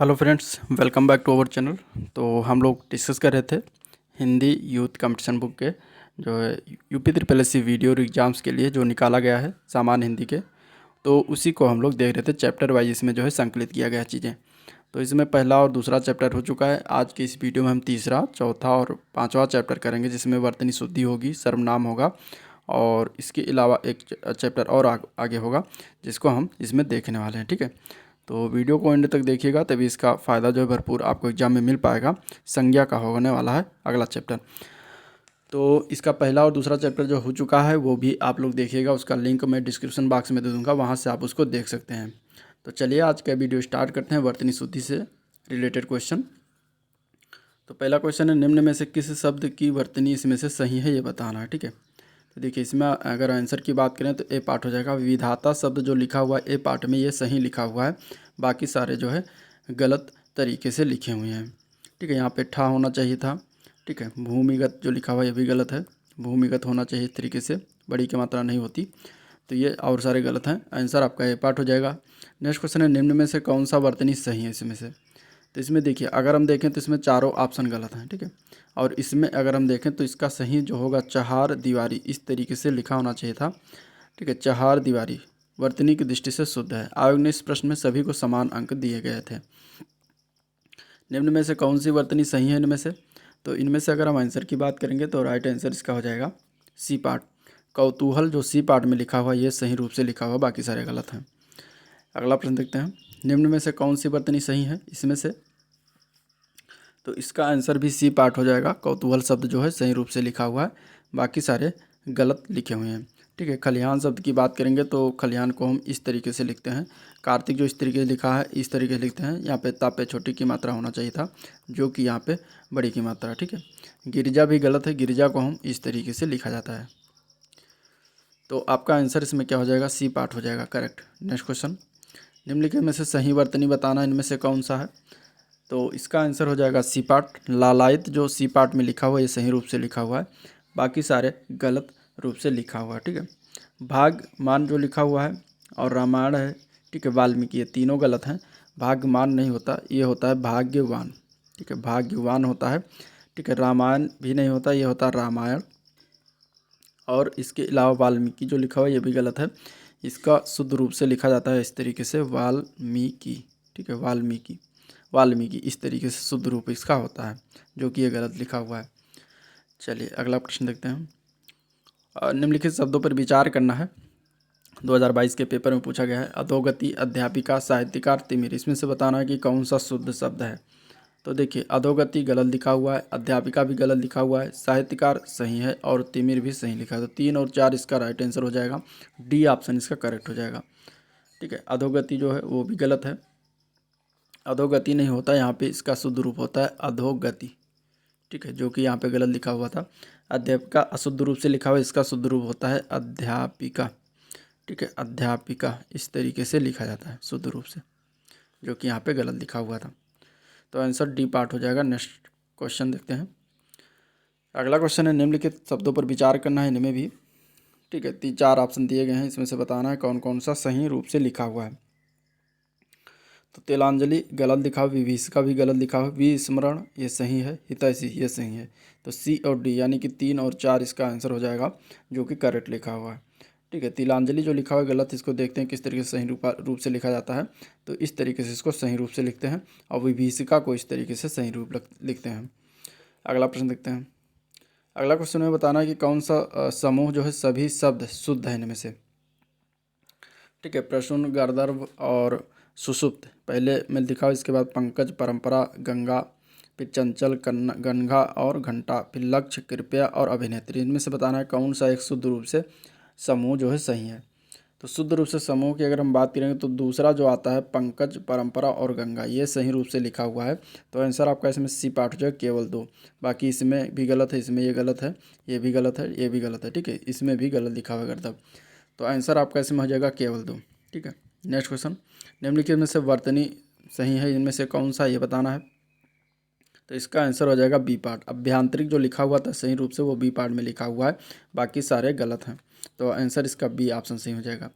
Hello friends, welcome back to our channel. तो हम लोग डिस्कस कर रहे थे हिंदी यूथ कंपटीशन बुक के जो है UP triple S C VDO exams के लिए जो निकाला गया है सामान्य हिंदी के। तो उसी को हम लोग देख रहे थे चैप्टर वाइज, इसमें जो है संकलित किया गया चीज़ें। तो इसमें पहला और दूसरा चैप्टर हो चुका है। आज की इस वीडियो में हम तीसरा, चौथा और पाँचवा चैप्टर करेंगे, जिसमें वर्तनी शुद्धि होगी, सर्वनाम होगा और इसके अलावा एक चैप्टर और आगे होगा जिसको हम इसमें देखने वाले हैं। ठीक है, तो वीडियो को एंड तक देखिएगा, तभी इसका फ़ायदा जो है भरपूर आपको एग्जाम में मिल पाएगा। संज्ञा का होने वाला है अगला चैप्टर। तो इसका पहला और दूसरा चैप्टर जो हो चुका है वो भी आप लोग देखिएगा, उसका लिंक मैं डिस्क्रिप्शन बॉक्स में दे दूँगा, वहाँ से आप उसको देख सकते हैं। तो चलिए आज का वीडियो स्टार्ट करते हैं वर्तनी शुद्धि से रिलेटेड क्वेश्चन। तो पहला क्वेश्चन है, निम्न में से किस शब्द की वर्तनी इसमें से सही है ये बताना है। ठीक है, तो देखिए इसमें अगर आंसर की बात करें तो ए पार्ट हो जाएगा। विधाता शब्द जो लिखा हुआ है ए पार्ट में ये सही लिखा हुआ है, बाकी सारे जो है गलत तरीके से लिखे हुए हैं। ठीक है, यहाँ पे ठा होना चाहिए था। ठीक है, भूमिगत जो लिखा हुआ है ये भी गलत है, भूमिगत होना चाहिए इस तरीके से, बड़ी की मात्रा नहीं होती। तो ये और सारे गलत हैं, आंसर आपका ए पार्ट हो जाएगा। नेक्स्ट क्वेश्चन है, निम्न में से कौन सा वर्तनी सही है इसमें से। तो इसमें देखिए अगर हम देखें तो इसमें चारों ऑप्शन गलत हैं। ठीक है, और इसमें अगर हम देखें तो इसका सही जो होगा चहार दीवारी, इस तरीके से लिखा होना चाहिए था। ठीक है, चहार दीवारी वर्तनी की दृष्टि से शुद्ध है। आयोग ने इस प्रश्न में सभी को समान अंक दिए गए थे। निम्न में से कौन सी वर्तनी सही है इनमें से। तो इनमें से अगर हम आंसर की बात करेंगे तो राइट आंसर इसका हो जाएगा सी पार्ट। कौतूहल जो सी पार्ट में लिखा हुआ ये सही रूप से लिखा हुआ, बाकी सारे गलत हैं। अगला प्रश्न देखते हैं, निम्न में से कौन सी वर्तनी सही है इसमें से। तो इसका आंसर भी सी पार्ट हो जाएगा। कौतूहल शब्द जो है सही रूप से लिखा हुआ है, बाकी सारे गलत लिखे हुए हैं। ठीक है, खलिहान शब्द की बात करेंगे तो खलिहान को हम इस तरीके से लिखते हैं। कार्तिक जो इस तरीके से लिखा है इस तरीके से लिखते हैं। यहाँ पे ता पे छोटी की मात्रा होना चाहिए था, जो कि यहाँ पे बड़ी की मात्रा। ठीक है, गिरिजा भी गलत है, गिरिजा को हम इस तरीके से लिखा जाता है। तो आपका आंसर इसमें क्या हो जाएगा, सी पार्ट हो जाएगा, करेक्ट। नेक्स्ट क्वेश्चन, निम्नलिखित में से सही वर्तनी बताना इनमें से कौन सा है। तो इसका आंसर हो जाएगा सी पार्ट। लालायित जो सी पार्ट में लिखा हुआ है ये सही रूप से लिखा हुआ है, बाकी सारे गलत रूप से लिखा हुआ है। ठीक है, भाग्यमान जो लिखा हुआ है और रामायण है, ठीक है, वाल्मीकि, ये तीनों गलत हैं। भाग्यमान नहीं होता, ये होता है भाग्यवान। ठीक है, भाग्यवान होता है। ठीक है, रामायण भी नहीं होता, ये होता है रामायण। और इसके अलावा वाल्मीकि जो लिखा हुआ है ये भी गलत है, इसका शुद्ध रूप से लिखा जाता है इस तरीके से वाल्मीकि। ठीक है, वाल्मीकि, वाल्मीकि इस तरीके से शुद्ध रूप इसका होता है, जो कि ये गलत लिखा हुआ है। चलिए अगला प्रश्न देखते हैं। निम्नलिखित शब्दों पर विचार करना है, 2022 के पेपर में पूछा गया है। अधोगति, अध्यापिका, साहित्यकार, तिमिर, इसमें से बताना है कि कौन सा शुद्ध शब्द है। तो देखिए अधोगति गलत लिखा हुआ है, अध्यापिका भी गलत लिखा हुआ है, साहित्यकार सही है और तिमिर भी सही लिखा है। तो 3 और 4 इसका राइट आंसर हो जाएगा, डी ऑप्शन इसका करेक्ट हो जाएगा। ठीक है, अधोगति जो है वो भी गलत है, अधोगति नहीं होता, यहाँ पे इसका शुद्ध रूप होता है अधोगति। ठीक है, जो कि यहाँ पे गलत लिखा हुआ था। अध्यापिका अशुद्ध रूप से लिखा हुआ है, इसका शुद्ध रूप होता है अध्यापिका। ठीक है, अध्यापिका इस तरीके से लिखा जाता है शुद्ध रूप से, जो कि यहाँ पे गलत लिखा हुआ था। तो आंसर डी पार्ट हो जाएगा। नेक्स्ट क्वेश्चन देखते हैं। अगला क्वेश्चन है, निम्नलिखित शब्दों पर विचार करना है इनमें भी। ठीक है, 4 ऑप्शन दिए गए हैं, इसमें से बताना है कौन कौन सा सही रूप से लिखा हुआ है। तो तिलांजलि गलत लिखा हुआ, विभीषिका भी गलत लिखा हुआ, विस्मरण ये सही है, हितैषी ये सही है। तो सी और डी यानी कि 3 और 4 इसका आंसर हो जाएगा, जो कि करेक्ट लिखा हुआ है। ठीक है, तिलांजलि जो लिखा हुआ है गलत, इसको देखते हैं किस तरीके से सही रूप से लिखा जाता है। तो इस तरीके से इसको सही रूप से लिखते हैं, और विभीषिका को इस तरीके से सही रूप लिखते हैं। अगला प्रश्न देखते हैं। अगला क्वेश्चन में बताना है कि कौन सा समूह जो है सभी शब्द शुद्ध है इनमें से। ठीक है, प्रसून, गर्दभ और सुषुप्त पहले में लिखा हुआ, इसके बाद पंकज, परंपरा, गंगा, फिर चंचल, गंगा और घंटा, फिर लक्ष्य, कृपया और अभिनेत्री। इनमें से बताना है कौन सा एक शुद्ध रूप से समूह जो है सही है। तो शुद्ध रूप से समूह की अगर हम बात करेंगे तो दूसरा जो आता है पंकज, परंपरा और गंगा, ये सही रूप से लिखा हुआ है। तो आंसर आपका इसमें सी पार्ट हो जाएगा, केवल 2। बाकी इसमें भी गलत है, इसमें ये गलत है, ये भी गलत है, ये भी गलत है। ठीक है, इसमें भी गलत लिखा हुआ है गर्दभ। तो आंसर आपका इसमें हो जाएगा केवल 2। ठीक है, नेक्स्ट क्वेश्चन, निम्नलिखित में से वर्तनी सही है इनमें से कौन सा ये बताना है। तो इसका आंसर हो जाएगा बी पार्ट। अभ्यांतरिक जो लिखा हुआ था सही रूप से वो बी पार्ट में लिखा हुआ है, बाकी सारे गलत हैं। तो आंसर इसका बी ऑप्शन सही हो जाएगा।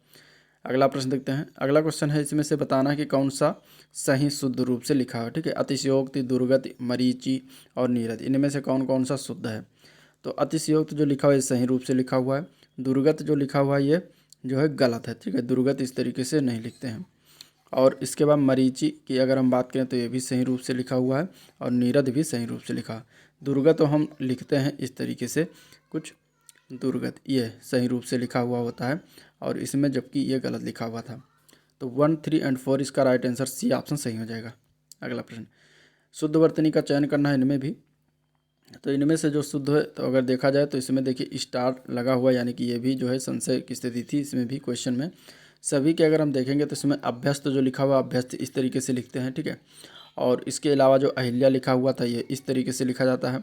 अगला प्रश्न देखते हैं। अगला क्वेश्चन है, इसमें से बताना है कि कौन सा सही शुद्ध रूप से लिखा है। ठीक है, अतिशयोक्ति, दुर्गति, मरीचि और नीरद, इनमें से कौन कौन सा शुद्ध है। तो अतिशयोक्त जो लिखा हुआ है सही रूप से लिखा हुआ है। दुर्गत जो लिखा हुआ है ये जो है गलत है। ठीक है, दुर्गत इस तरीके से नहीं लिखते हैं। और इसके बाद मरीचि की अगर हम बात करें तो ये भी सही रूप से लिखा हुआ है और नीरद भी सही रूप से लिखा है। दुर्गत तो हम लिखते हैं इस तरीके से कुछ, दुर्गत ये सही रूप से लिखा हुआ होता है और इसमें जबकि ये गलत लिखा हुआ था। तो 1, 3 एंड 4 इसका राइट आंसर सी ऑप्शन सही हो जाएगा। अगला प्रश्न, शुद्ध वर्तनी का चयन करना है इनमें भी। तो इनमें से जो शुद्ध है, तो अगर देखा जाए तो इसमें देखिए स्टार लगा हुआ, यानी कि ये भी जो है संशय की स्थिति थी इसमें भी क्वेश्चन में। सभी के अगर हम देखेंगे तो इसमें अभ्यस्त जो लिखा हुआ, अभ्यस्त इस तरीके से लिखते हैं। ठीक है, और इसके अलावा जो अहिल्या लिखा हुआ था ये इस तरीके से लिखा जाता है।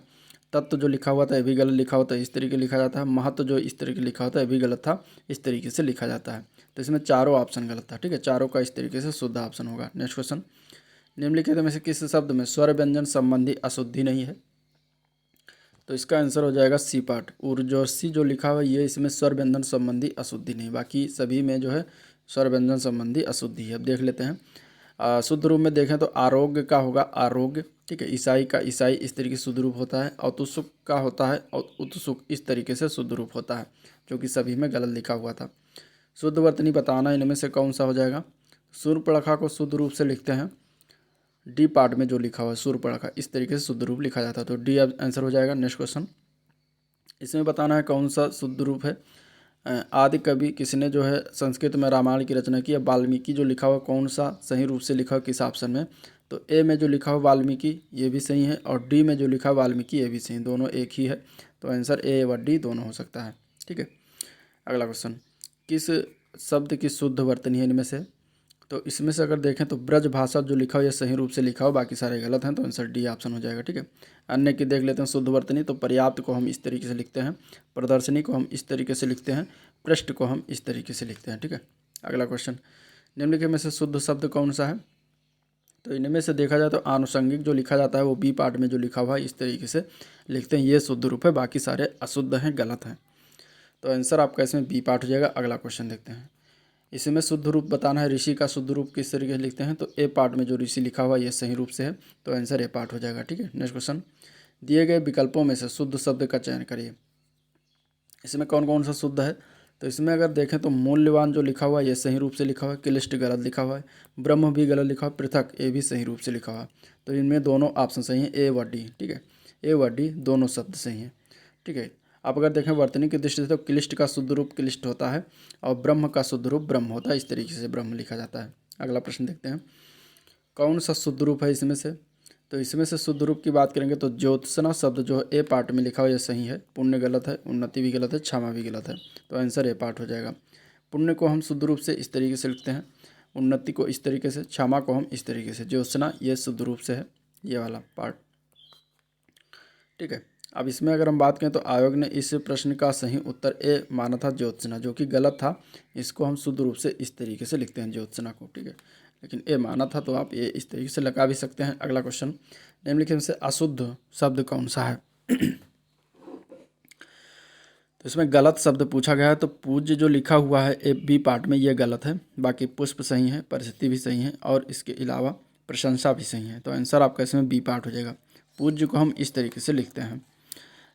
तत्व जो लिखा हुआ था ये भी गलत लिखा होता है, इस तरीके लिखा जाता है। महत्व जो इस तरीके लिखा होता है ये भी गलत था, इस तरीके से लिखा जाता है। तो इसमें चारों ऑप्शन गलत था। ठीक है, चारों का इस तरीके से शुद्ध ऑप्शन होगा। नेक्स्ट क्वेश्चन, निम्नलिखित में से किस शब्द में स्वर व्यंजन संबंधी अशुद्धि नहीं है। तो इसका आंसर हो जाएगा सी पार्ट। ऊर्जस्वी जो लिखा हुआ है ये इसमें स्वर व्यंजन संबंधी अशुद्धि नहीं, बाकी सभी में जो है स्वर व्यंजन संबंधी अशुद्धि है। अब देख लेते हैं। शुद्ध रूप में देखें तो आरोग्य का होगा आरोग्य। ठीक है, ईसाई का ईसाई इस तरीके से शुद्ध रूप होता है। औतुसुक का होता है और उत्सुक इस तरीके से शुद्ध रूप होता है, जो कि सभी में गलत लिखा हुआ था। शुद्ध वर्तनी बताना इनमें से कौन सा हो जाएगा। शूर्पणखा को शुद्ध रूप से लिखते हैं डी पार्ट में जो लिखा हुआ है शूर्पणखा, इस तरीके से शुद्ध रूप लिखा जाता है। तो डी आंसर हो जाएगा। नेक्स्ट क्वेश्चन, इसमें बताना है कौन सा शुद्ध रूप है। आदि कवि किसने जो है संस्कृत में रामायण की रचना की है। वाल्मीकि जो लिखा हुआ कौन सा सही रूप से लिखा हुआ किस ऑप्शन में। तो ए में जो लिखा हुआ वाल्मीकि ये भी सही है और डी में जो लिखा हुआ वाल्मीकि ये भी सही, दोनों एक ही है। तो आंसर ए व डी दोनों हो सकता है। ठीक है, अगला क्वेश्चन, किस शब्द की शुद्ध वर्तनी है इनमें से। तो इसमें से अगर देखें तो ब्रज भाषा जो लिखा हो यह सही रूप से लिखा हो, बाकी सारे गलत हैं। तो आंसर डी ऑप्शन हो जाएगा। ठीक है, अन्य की देख लेते हैं शुद्ध वर्तनी। तो पर्याप्त को हम इस तरीके से लिखते हैं, प्रदर्शनी को हम इस तरीके से लिखते हैं, पृष्ठ को हम इस तरीके से लिखते हैं। ठीक है, अगला क्वेश्चन, निम्नलिखित में से शुद्ध शब्द कौन सा है। तो इनमें से देखा जाए तो आनुषंगिक जो लिखा जाता है वो बी पार्ट में जो लिखा हुआ है इस तरीके से लिखते हैं, ये शुद्ध रूप है, बाकी सारे अशुद्ध हैं, गलत हैं। तो आंसर आपका इसमें बी पार्ट हो जाएगा। अगला क्वेश्चन देखते हैं। इसमें शुद्ध रूप बताना है, ऋषि का शुद्ध रूप किस तरीके से लिखते हैं। तो ए पार्ट में जो ऋषि लिखा हुआ है ये सही रूप से है, तो आंसर ए पार्ट हो जाएगा। ठीक है, नेक्स्ट क्वेश्चन, दिए गए विकल्पों में से शुद्ध शब्द का चयन करिए। इसमें कौन कौन सा शुद्ध है। तो इसमें अगर देखें तो मूल्यवान जो लिखा हुआ है ये सही रूप से लिखा हुआ है, क्लिष्ट गलत लिखा हुआ है, ब्रह्म भी गलत लिखा हुआ है, पृथक ए भी सही रूप से लिखा हुआ है। तो इनमें दोनों ऑप्शन सही हैं, ए व डी। ठीक है, ए व डी दोनों शब्द सही हैं। ठीक है, आप अगर देखें वर्तनी की दृष्टि से तो क्लिष्ट का शुद्ध रूप क्लिष्ट होता है और ब्रह्म का शुद्ध रूप ब्रह्म होता है, इस तरीके से ब्रह्म लिखा जाता है। अगला प्रश्न देखते हैं, कौन सा शुद्ध रूप है इसमें से। तो इसमें से शुद्ध रूप की बात करेंगे तो ज्योत्सना शब्द जो ए पार्ट में लिखा हुआ ये सही है, पुण्य गलत है, उन्नति भी गलत है, क्षमा भी गलत है। तो आंसर ए पार्ट हो जाएगा। पुण्य को हम शुद्ध रूप से इस तरीके से लिखते हैं, उन्नति को इस तरीके से, क्षमा को हम इस तरीके से। ज्योत्सना ये शुद्ध रूप से है, ये वाला पार्ट। ठीक है, अब इसमें अगर हम बात करें तो आयोग ने इस प्रश्न का सही उत्तर ए माना था ज्योत्सना, जो कि गलत था। इसको हम शुद्ध रूप से इस तरीके से लिखते हैं ज्योत्सना को। ठीक है, लेकिन ए माना था तो आप ये इस तरीके से लगा भी सकते हैं। अगला क्वेश्चन, निम्नलिखित में से अशुद्ध शब्द कौन सा है। तो इसमें गलत शब्द पूछा गया है। तो पूज्य जो लिखा हुआ है ए बी पार्ट में ये गलत है, बाकी पुष्प सही है, परिस्थिति भी सही है और इसके अलावा प्रशंसा भी सही है। तो आंसर आपका इसमें बी पार्ट हो जाएगा। पूज्य को हम इस तरीके से लिखते हैं।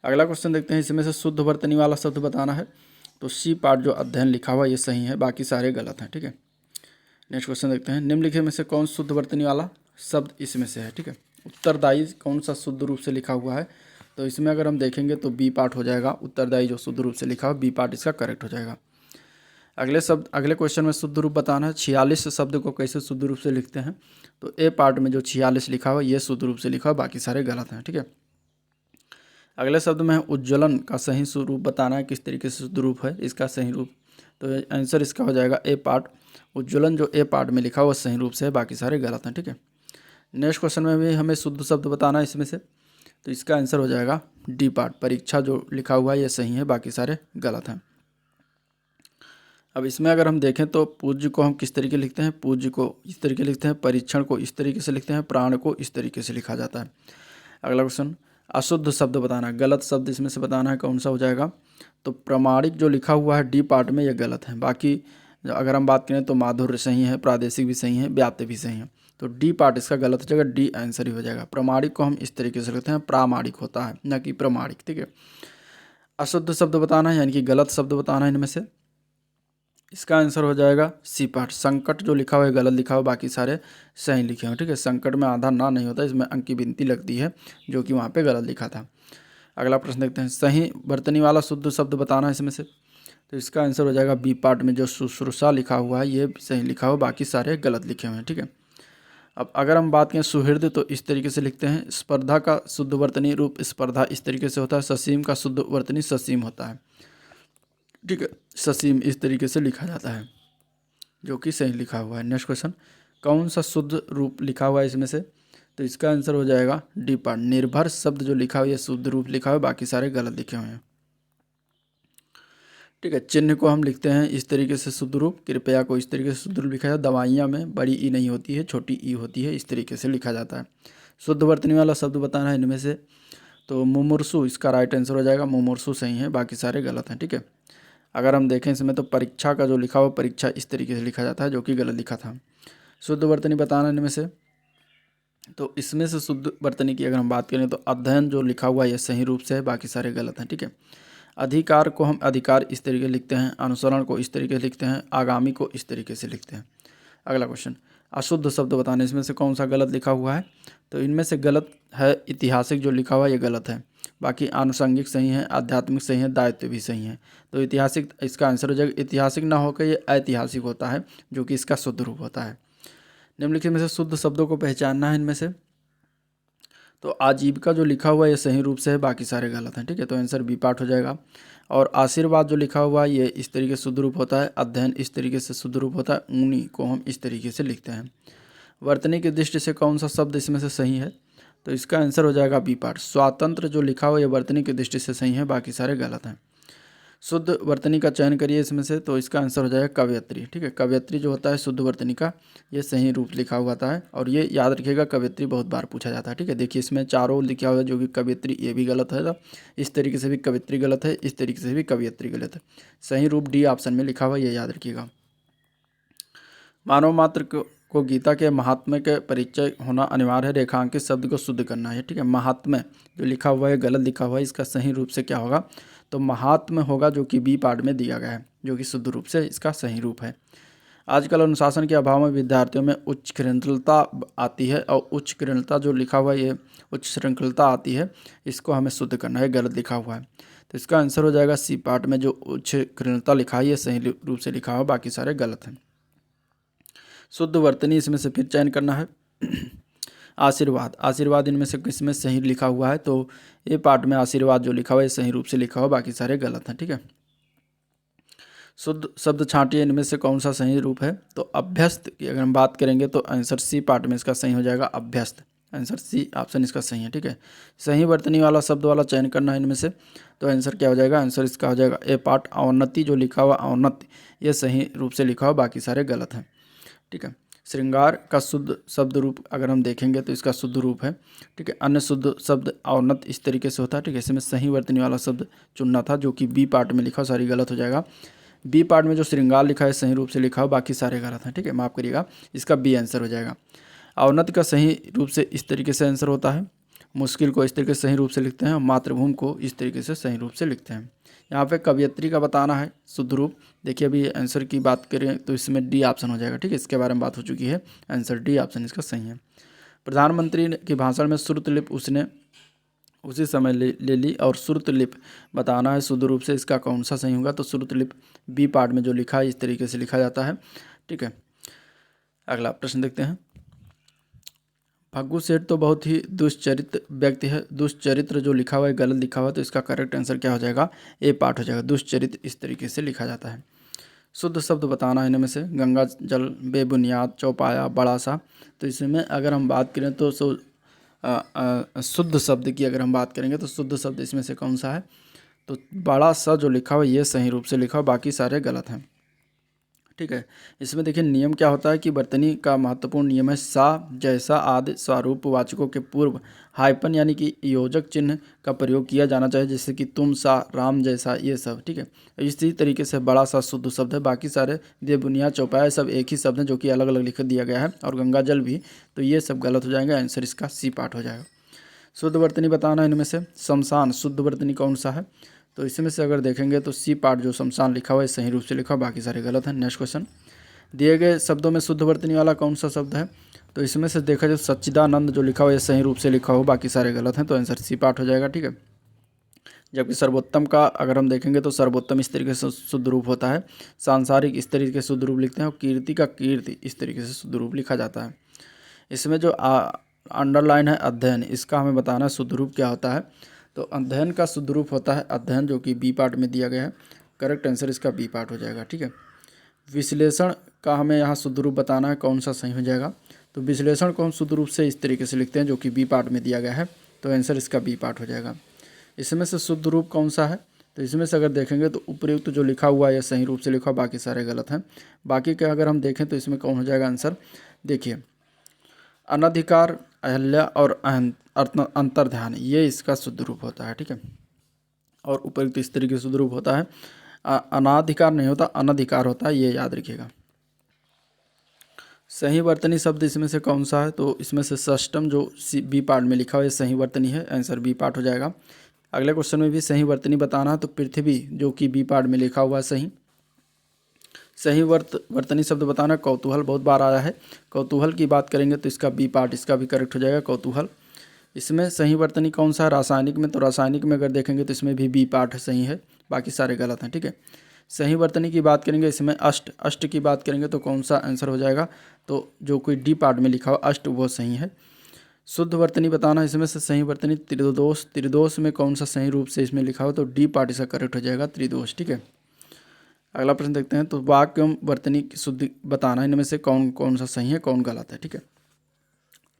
अगला क्वेश्चन देखते हैं, इसमें से शुद्ध वर्तनी वाला शब्द बताना है। तो सी पार्ट जो अध्ययन लिखा हुआ ये सही है, बाकी सारे गलत हैं। ठीक है, नेक्स्ट क्वेश्चन देखते हैं, निम्नलिखित में से कौन शुद्ध वर्तनी वाला शब्द इसमें से है। ठीक है, उत्तरदायी कौन सा शुद्ध रूप से लिखा हुआ है। तो इसमें अगर हम देखेंगे तो बी पार्ट हो जाएगा। उत्तरदायी जो शुद्ध रूप से लिखा हो बी पार्ट इसका करेक्ट हो जाएगा। अगले क्वेश्चन में शुद्ध रूप बताना है। 46 शब्द को कैसे शुद्ध रूप से लिखते हैं। तो ए पार्ट में जो 46 लिखा हुआ ये शुद्ध रूप से लिखा हुआ, बाकी सारे गलत हैं। ठीक है, अगले शब्द में उज्ज्वलन का सही स्वरूप बताना है, किस तरीके से शुद्ध रूप है इसका सही रूप। तो आंसर इसका हो जाएगा ए पार्ट। उज्ज्वलन जो ए पार्ट में लिखा हुआ सही रूप से है, बाकी सारे गलत हैं। ठीक है, नेक्स्ट क्वेश्चन में भी हमें शुद्ध शब्द बताना है इसमें से। तो इसका आंसर हो जाएगा डी पार्ट। परीक्षा जो लिखा हुआ है ये सही है, बाकी सारे गलत हैं। अब इसमें अगर हम देखें तो पूज्य को हम किस तरीके लिखते हैं। पूज्य को इस तरीके लिखते हैं, परीक्षण को इस तरीके से लिखते हैं, प्राण को इस तरीके से लिखा जाता है। अगला क्वेश्चन, अशुद्ध शब्द बताना है। गलत शब्द इसमें से बताना है, कौन सा हो जाएगा। तो प्रमाणिक जो लिखा हुआ है डी पार्ट में ये गलत है, बाकी अगर हम बात करें तो माधुर्य सही है, प्रादेशिक भी सही है, व्याप्ति भी सही है। तो डी पार्ट इसका गलत हो जाएगा, डी आंसर ही हो जाएगा। प्रामाणिक को हम इस तरीके से लिखते हैं, प्रामाणिक होता है न कि प्रमाणिक, ठीक है। अशुद्ध शब्द बताना है यानी कि गलत शब्द बताना है इनमें से, इसका आंसर हो जाएगा सी पार्ट। संकट जो लिखा हुआ है गलत लिखा हुआ, बाकी सारे सही लिखे हुए, ठीक है। संकट में आधा ना नहीं होता, इसमें अंक की गिनती लगती है, जो कि वहाँ पे गलत लिखा था। अगला प्रश्न देखते हैं, सही वर्तनी वाला शुद्ध शब्द बताना है इसमें से। तो इसका आंसर हो जाएगा बी पार्ट में जो शुश्रूषा लिखा हुआ है ये सही लिखा हुआ, बाकी सारे गलत लिखे हुए हैं, ठीक है। अब अगर हम बात करें सुहृद तो इस तरीके से लिखते हैं। स्पर्धा का शुद्ध वर्तनी रूप स्पर्धा इस तरीके से होता है। ससीम का शुद्ध वर्तनी ससीम होता है, ठीक है। ससीम इस तरीके से लिखा जाता है, जो कि सही लिखा हुआ है। नेक्स्ट क्वेश्चन, कौन सा शुद्ध रूप लिखा हुआ है इसमें से। तो इसका आंसर हो जाएगा डी पार्ट। निर्भर शब्द जो लिखा हुआ है शुद्ध रूप लिखा हुआ है, बाकी सारे गलत लिखे हुए हैं, ठीक है। चिन्ह को हम लिखते हैं इस तरीके से शुद्ध रूप, कृपया को इस तरीके से शुद्ध रूप लिखा जाता है। दवाइयाँ में बड़ी ई नहीं होती है, छोटी ई होती है, इस तरीके से लिखा जाता है। शुद्ध वर्तनी वाला शब्द बताना है इनमें से। तो मुमूर्षु इसका राइट आंसर हो जाएगा, मुमूर्षु सही है, बाकी सारे गलत हैं, ठीक है। अगर हम देखें इसमें तो परीक्षा का जो लिखा हुआ परीक्षा इस तरीके से लिखा जाता है, जो कि गलत लिखा था। शुद्ध वर्तनी बताना इनमें से। तो इसमें से शुद्ध वर्तनी की अगर हम बात करें तो अध्ययन जो लिखा हुआ है ये सही रूप से है, बाकी सारे गलत हैं, ठीक है। अधिकार को हम अधिकार इस तरीके से लिखते हैं, अनुसरण को इस तरीके से लिखते हैं, आगामी को इस तरीके से लिखते हैं। अगला क्वेश्चन, अशुद्ध शब्द बताने, इसमें से कौन सा गलत लिखा हुआ है। तो इनमें से गलत है ऐतिहासिक जो लिखा हुआ है ये गलत है, बाकी आनुषंगिक सही है, आध्यात्मिक सही है, दायित्व भी सही है। तो ऐतिहासिक इसका आंसर हो जाएगा, ऐतिहासिक ना होकर ये ऐतिहासिक होता है, जो कि इसका शुद्ध रूप होता है। निम्नलिखित में से शुद्ध शब्दों को पहचानना है इनमें से। तो आजीविका जो लिखा हुआ है ये सही रूप से है, बाकी सारे गलत हैं, ठीक है। तो आंसर बी पार्ट हो जाएगा। और आशीर्वाद जो लिखा हुआ है ये इस तरीके से शुद्ध रूप होता है, अध्ययन इस तरीके से शुद्ध रूप होता है, ऊनी को हम इस तरीके से लिखते हैं। वर्तनी की दृष्टि से कौन सा शब्द इसमें से सही है। तो इसका आंसर हो जाएगा बी पार्ट। स्वातंत्र जो लिखा हुआ है ये वर्तनी की दृष्टि से सही है, बाकी सारे गलत हैं। शुद्ध वर्तनी का चयन करिए इसमें से। तो इसका आंसर हो जाएगा कवयत्री, ठीक है। कवयत्री जो होता है शुद्ध वर्तनी का ये सही रूप लिखा हुआ था है, और ये याद रखिएगा कवयत्री बहुत बार पूछा जाता है, ठीक है। देखिए इसमें चारों लिखा हुआ है जो कि कवयत्री, ये भी गलत है, इस तरीके से भी कवयत्री गलत है, इस तरीके से भी कवयत्री गलत है। सही रूप डी ऑप्शन में लिखा हुआ है, ये याद रखिएगा। मानव मात्र को गीता के महात्म्य के परिचय होना अनिवार्य है। रेखांकित शब्द को शुद्ध करना है, ठीक है। महात्म्य जो लिखा हुआ है गलत लिखा हुआ है, इसका सही रूप से क्या होगा। तो महात्म्य होगा, जो कि बी पार्ट में दिया गया है, जो कि शुद्ध रूप से इसका सही रूप है। आजकल अनुशासन के अभाव में विद्यार्थियों में उच्च श्रृंखलता आती है, और उच्च श्रृंखलता जो लिखा हुआ है ये उच्च श्रृंखलता आती है, इसको हमें शुद्ध करना है, गलत लिखा हुआ है। तो इसका आंसर हो जाएगा सी पार्ट में जो उच्च श्रृंखलता लिखा है ये सही रूप से लिखा हुआ, बाकी सारे गलत हैं। शुद्ध वर्तनी इसमें से फिर चयन करना है। आशीर्वाद, आशीर्वाद इनमें से किसमें सही लिखा हुआ है। तो ये पार्ट में आशीर्वाद जो लिखा हुआ है सही रूप से लिखा हुआ, बाकी सारे गलत हैं, ठीक है। शुद्ध शब्द छांटिए, इनमें से कौन सा सही रूप है। तो अभ्यस्त की अगर हम बात करेंगे तो आंसर सी पार्ट में इसका सही हो जाएगा, अभ्यस्त। आंसर सी ऑप्शन इसका सही है, ठीक है। सही वर्तनी वाला शब्द वाला चयन करना है इनमें से। तो आंसर क्या हो जाएगा, आंसर इसका हो जाएगा ए पार्ट। अवनति जो लिखा हुआ अवनति ये सही रूप से लिखा हुआ, बाकी सारे गलत हैं, ठीक है। श्रृंगार का शुद्ध शब्द रूप अगर हम देखेंगे तो इसका शुद्ध रूप है, ठीक है। अन्य शुद्ध शब्द अवनत इस तरीके से होता है, ठीक है। इसमें सही वर्तनी वाला शब्द चुनना था, जो कि बी पार्ट में लिखा, सारी गलत हो जाएगा। बी पार्ट में जो श्रृंगार लिखा है सही रूप से लिखा हो, बाकी सारे गलत हैं, ठीक है। माफ़ करिएगा, इसका बी आंसर हो जाएगा। अवनत का सही रूप से इस तरीके से आंसर होता है। मुश्किल को इस तरीके से सही रूप से लिखते हैं, और मातृभूमि को इस तरीके से सही रूप से लिखते हैं। यहाँ पे कवयत्री का बताना है शुद्ध रूप। देखिए अभी आंसर की बात करें तो इसमें डी ऑप्शन हो जाएगा, ठीक है। इसके बारे में बात हो चुकी है, आंसर डी ऑप्शन इसका सही है। प्रधानमंत्री के भाषण में श्रुत लिप उसने उसी समय ले ली, और श्रुत लिप बताना है शुद्ध रूप से, इसका कौन सा सही होगा। तो श्रुत लिप बी पार्ट में जो लिखा है इस तरीके से लिखा जाता है, ठीक है। अगला प्रश्न देखते हैं। फग्गू सेठ तो बहुत ही दुष्चरित्र व्यक्ति है। दुष्चरित्र जो लिखा हुआ है गलत लिखा हुआ है, तो इसका करेक्ट आंसर क्या हो जाएगा, ए पार्ट हो जाएगा। दुष्चरित्र इस तरीके से लिखा जाता है। शुद्ध शब्द बताना है इनमें से। गंगा जल, बेबुनियाद, चौपाया, बड़ा सा। तो इसमें अगर हम बात करें तो शुद्ध शब्द की अगर हम बात करेंगे तो शुद्ध शब्द इसमें से कौन सा है। तो बड़ा सा जो लिखा हुआ है ये सही रूप से लिखा हुआ, बाकी सारे गलत हैं, ठीक है। इसमें देखिए नियम क्या होता है कि वर्तनी का महत्वपूर्ण नियम है सा, जैसा आदि स्वरूप वाचकों के पूर्व हाइपन यानी कि योजक चिन्ह का प्रयोग किया जाना चाहिए, जैसे कि तुम सा, राम जैसा, ये सब। ठीक है। इसी तरीके से बड़ा सा शुद्ध शब्द है, बाकी सारे देवबुनिया चौपाया सब एक ही शब्द है जो कि अलग अलग लिख दिया गया है, और गंगा जल भी। तो ये सब गलत हो जाएंगे, आंसर इसका सी पार्ट हो जाएगा। शुद्ध वर्तनी बताना इनमें से शमशान शुद्ध वर्तनी कौन सा है, तो इसमें से अगर देखेंगे तो सी पार्ट जो शमशान लिखा हुआ है सही रूप से लिखा हुआ, बाकी सारे गलत हैं। नेक्स्ट क्वेश्चन, दिए गए शब्दों में शुद्ध वर्तनी वाला कौन सा शब्द है, तो इसमें से देखा जाए सच्चिदानंद जो लिखा हुआ है सही रूप से लिखा हो, बाकी सारे गलत हैं, तो आंसर सी पार्ट हो जाएगा। ठीक है। जबकि सर्वोत्तम का अगर हम देखेंगे तो सर्वोत्तम इस तरीके से शुद्ध रूप होता है, सांसारिक इस तरीके से शुद्ध रूप लिखते हैं, और कीर्ति का कीर्ति इस तरीके से शुद्ध रूप लिखा जाता है। इसमें जो अंडरलाइन है अध्ययन, इसका हमें बताना है शुद्ध रूप क्या होता है, तो अध्ययन का शुद्ध रूप होता है अध्ययन, जो कि बी पार्ट में दिया गया है। करेक्ट आंसर इसका बी पार्ट हो जाएगा। ठीक है। विश्लेषण का हमें यहाँ शुद्ध रूप बताना है, कौन सा सही हो जाएगा, तो विश्लेषण को हम शुद्ध रूप से इस तरीके से लिखते हैं जो कि बी पार्ट में दिया गया है, तो आंसर इसका बी पार्ट हो जाएगा। इसमें से शुद्ध रूप कौन सा है, तो इसमें से अगर देखेंगे तो उपयुक्त जो लिखा हुआ है यह सही रूप से लिखा, बाकी सारे गलत हैं। बाकी के अगर हम देखें तो इसमें कौन हो जाएगा आंसर, देखिए अनधिकार, अहल्या और अंतर्ध्यान, ये इसका शुद्ध रूप होता है। ठीक है। और उपयुक्त इस तरीके से शुद्ध रूप होता है, अनाधिकार नहीं होता, अनधिकार होता है, ये याद रखिएगा। सही वर्तनी शब्द इसमें से कौन सा है, तो इसमें से षष्टम जो बी पार्ट में लिखा हुआ है सही वर्तनी है, आंसर बी पार्ट हो जाएगा। अगले क्वेश्चन में भी सही वर्तनी बताना है, तो पृथ्वी जो कि बी पार्ट में लिखा हुआ है सही। सही वर्तनी शब्द बताना, कौतूहल बहुत बार आया है, कौतूहल की बात करेंगे तो इसका बी पार्ट इसका भी करेक्ट हो जाएगा, कौतूहल। इसमें सही वर्तनी कौन सा है, रासायनिक में, तो रासायनिक में अगर देखेंगे तो इसमें भी बी पार्ट सही है, बाकी सारे गलत हैं। ठीक है। सही वर्तनी की बात करेंगे, इसमें अष्ट अष्ट की बात करेंगे तो कौन सा आंसर हो जाएगा, तो जो कोई डी पार्ट में लिखा हो अष्ट वो सही है। शुद्ध वर्तनी बताना, इसमें से सही वर्तनी त्रिदोष, त्रिदोष में कौन सा सही रूप से इसमें लिखा हो, तो डी पार्ट इसका करेक्ट हो जाएगा, त्रिदोष। ठीक है। अगला प्रश्न देखते हैं, तो वाक्य एवं वर्तनी की शुद्ध बताना, इनमें से कौन कौन सा सही है कौन गलत है। ठीक है।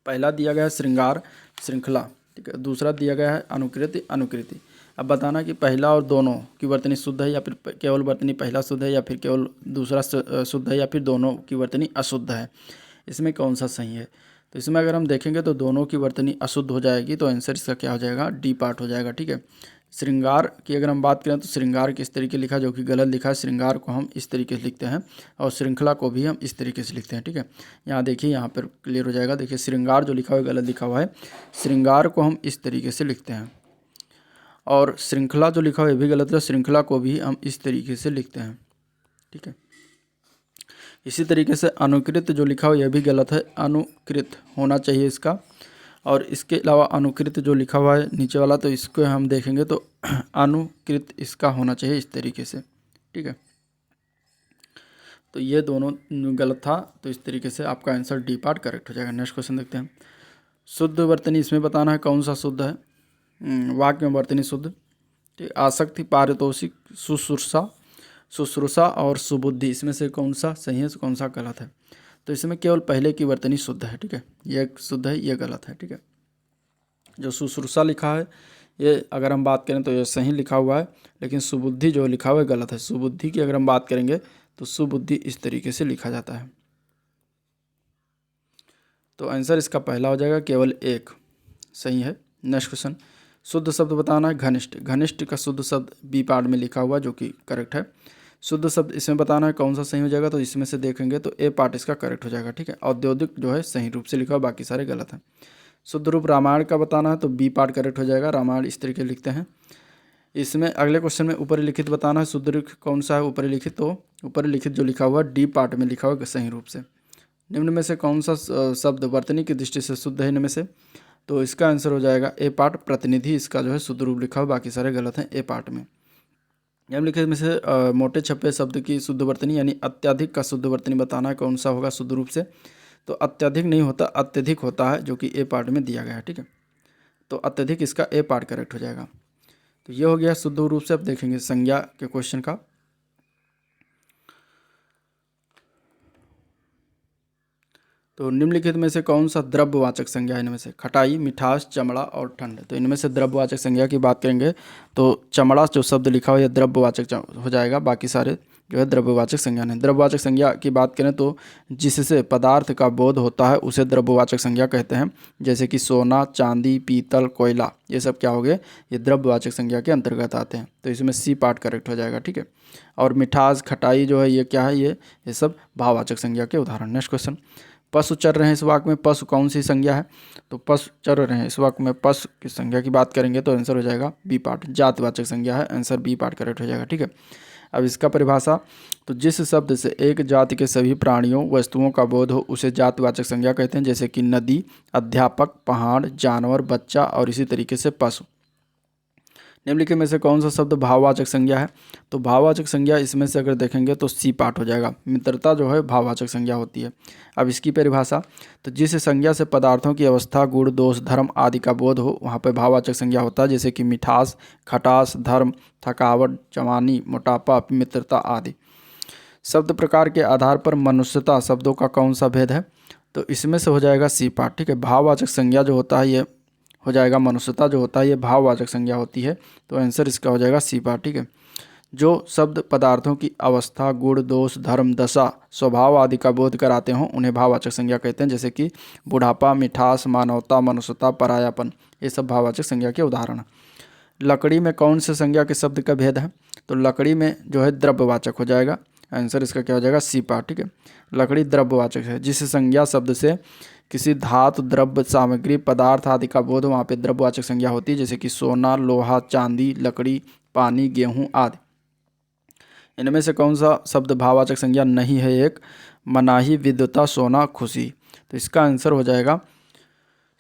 पहला दिया गया है श्रृंगार श्रृंखला, ठीक है। दूसरा दिया गया है अनुकृति अनुकृति। अब बताना कि पहला और दोनों की वर्तनी शुद्ध है, या फिर केवल वर्तनी पहला शुद्ध है, या फिर केवल दूसरा शुद्ध है, या फिर दोनों की वर्तनी अशुद्ध है, इसमें कौन सा सही है। तो इसमें अगर हम देखेंगे तो दोनों की वर्तनी अशुद्ध हो जाएगी, तो आंसर इसका क्या हो जाएगा, डी पार्ट हो जाएगा। ठीक है। श्रृंगार की अगर हम बात करें तो श्रृंगार किस तरीके लिखा, जो कि गलत लिखा है, श्रृंगार को हम इस तरीके से लिखते हैं, और श्रृंखला को भी हम इस तरीके से लिखते हैं। ठीक है। यहाँ देखिए, यहाँ पर क्लियर हो जाएगा, देखिए श्रृंगार जो लिखा हुआ है गलत लिखा हुआ है, श्रृंगार को हम इस तरीके से लिखते हैं, और श्रृंखला जो लिखा हुआ है भी गलत है, श्रृंखला को भी हम इस तरीके से लिखते हैं। ठीक है। इसी तरीके से अनुकृत जो लिखा हुआ है यह भी गलत है, अनुकृत होना चाहिए इसका। और इसके अलावा अनुकृत जो लिखा हुआ है नीचे वाला, तो इसको हम देखेंगे तो अनुकृत इसका होना चाहिए इस तरीके से। ठीक है। तो ये दोनों गलत था, तो इस तरीके से आपका आंसर डी पार्ट करेक्ट हो जाएगा। नेक्स्ट क्वेश्चन देखते हैं, शुद्ध वर्तनी इसमें बताना है कौन सा शुद्ध है, वाक्य में वर्तनी शुद्ध। ठीक, आसक्ति, पारितोषिक, शुश्रूषा और सुबुद्धि, इसमें से कौन सा सही है कौन सा गलत है, तो इसमें केवल पहले की वर्तनी शुद्ध है। ठीक है। यह शुद्ध है, यह गलत है। ठीक है। जो शुश्रूषा लिखा है ये अगर हम बात करें तो यह सही लिखा हुआ है, लेकिन सुबुद्धि जो लिखा हुआ है गलत है। सुबुद्धि की अगर हम बात करेंगे तो सुबुद्धि इस तरीके से लिखा जाता है, तो आंसर इसका पहला हो जाएगा, केवल एक सही है। नेक्स्ट क्वेश्चन, शुद्ध शब्द बताना है घनिष्ठ। घनिष्ठ का शुद्ध शब्द बी पार्ट में लिखा हुआ जो कि करेक्ट है। शुद्ध शब्द इसमें बताना है कौन सा सही हो जाएगा, तो इसमें से देखेंगे तो ए पार्ट इसका करेक्ट हो जाएगा। ठीक है। औद्योगिक जो है सही रूप से लिखा हुआ, बाकी सारे गलत हैं। शुद्ध रूप रामायण का बताना है तो बी पार्ट करेक्ट हो जाएगा, रामायण इस तरीके लिखते हैं। इसमें अगले क्वेश्चन में ऊपरी लिखित बताना है, शुद्ध रूप कौन सा है ऊपरी लिखित, तो ऊपरी लिखित जो लिखा हुआ डी पार्ट में लिखा हुआ सही रूप से। निम्न में से कौन सा शब्द वर्तनी की दृष्टि से शुद्ध है इनमें से, तो इसका आंसर हो जाएगा ए पार्ट प्रतिनिधि, इसका जो है शुद्ध रूप लिखा हुआ, बाकी सारे गलत हैं ए पार्ट में। निम्नलिखित में से मोटे छपे शब्द की शुद्ध वर्तनी यानी अत्यधिक का शुद्ध वर्तनी बताना है कौन सा होगा शुद्ध रूप से, तो अत्यधिक नहीं होता, अत्यधिक होता है, जो कि ए पार्ट में दिया गया है। ठीक है। तो अत्यधिक इसका ए पार्ट करेक्ट हो जाएगा। तो ये हो गया शुद्ध रूप से। अब देखेंगे संज्ञा के क्वेश्चन का। तो निम्नलिखित में से कौन सा द्रव्यवाचक संज्ञा है? इनमें से खटाई, मिठास, चमड़ा और ठंड। तो इनमें से द्रव्यवाचक संज्ञा की बात करेंगे तो चमड़ा जो शब्द लिखा हुआ है द्रव्यवाचक हो जाएगा, बाकी सारे जो है द्रव्यवाचक संज्ञा है। द्रव्यवाचक संज्ञा की बात करें तो जिससे पदार्थ का बोध होता है उसे द्रव्यवाचक संज्ञा कहते हैं। जैसे कि सोना, चांदी, पीतल, कोयला, ये सब क्या हो गए? ये द्रव्यवाचक संज्ञा के अंतर्गत आते हैं। तो इसमें सी पार्ट करेक्ट हो जाएगा, ठीक है। और मिठास, खटाई जो है ये क्या है? ये सब भाववाचक संज्ञा के उदाहरण। नेक्स्ट क्वेश्चन, पशु चर रहे हैं इस वाक्य में, पशु कौन सी संज्ञा है? तो पशु चर रहे हैं इस वाक्य में पशु की संज्ञा की बात करेंगे तो आंसर हो जाएगा बी पार्ट, जातिवाचक संज्ञा है, आंसर बी पार्ट करेक्ट हो जाएगा, ठीक है। अब इसका परिभाषा, तो जिस शब्द से एक जाति के सभी प्राणियों वस्तुओं का बोध हो उसे जातिवाचक संज्ञा कहते हैं। जैसे कि नदी, अध्यापक, पहाड़, जानवर, बच्चा और इसी तरीके से पशु। निम्नलिखित में से कौन सा शब्द भाववाचक संज्ञा है? तो भाववाचक संज्ञा इसमें से अगर देखेंगे तो सी पार्ट हो जाएगा, मित्रता जो है भाववाचक संज्ञा होती है। अब इसकी परिभाषा, तो जिस संज्ञा से पदार्थों की अवस्था, गुण, दोष, धर्म आदि का बोध हो वहाँ पे भाववाचक संज्ञा होता है। जैसे कि मिठास, खटास, धर्म, थकावट, जवानी, मोटापा, मित्रता आदि। शब्द प्रकार के आधार पर मनुष्यता शब्दों का कौन सा भेद है? तो इसमें से हो जाएगा सी पार्ट, ठीक है। भाववाचक संज्ञा जो होता है ये हो जाएगा, मनुष्यता जो होता है ये भाववाचक संज्ञा होती है। तो आंसर इसका हो जाएगा सी पार्ट, ठीक है। जो शब्द पदार्थों की अवस्था, गुण, दोष, धर्म, दशा, स्वभाव आदि का बोध कराते हों उन्हें भाववाचक संज्ञा कहते हैं। जैसे कि बुढ़ापा, मिठास, मानवता, मनुष्यता, परायापन, ये सब भाववाचक संज्ञा के उदाहरण हैं। लकड़ी में कौन से संज्ञा के शब्द का भेद है? तो लकड़ी में जो है द्रव्यवाचक हो जाएगा, आंसर इसका क्या हो जाएगा? सी पार्ट, ठीक है। लकड़ी द्रव्यवाचक है। जिस संज्ञा शब्द से किसी धातु, द्रव्य, सामग्री, पदार्थ आदि का बोध वहाँ पे द्रव्यवाचक संज्ञा होती है। जैसे कि सोना, लोहा, चांदी, लकड़ी, पानी, गेहूँ आदि। इनमें से कौन सा शब्द भाववाचक संज्ञा नहीं है? एक मनाही, विद्वता, सोना, खुशी। तो इसका आंसर हो जाएगा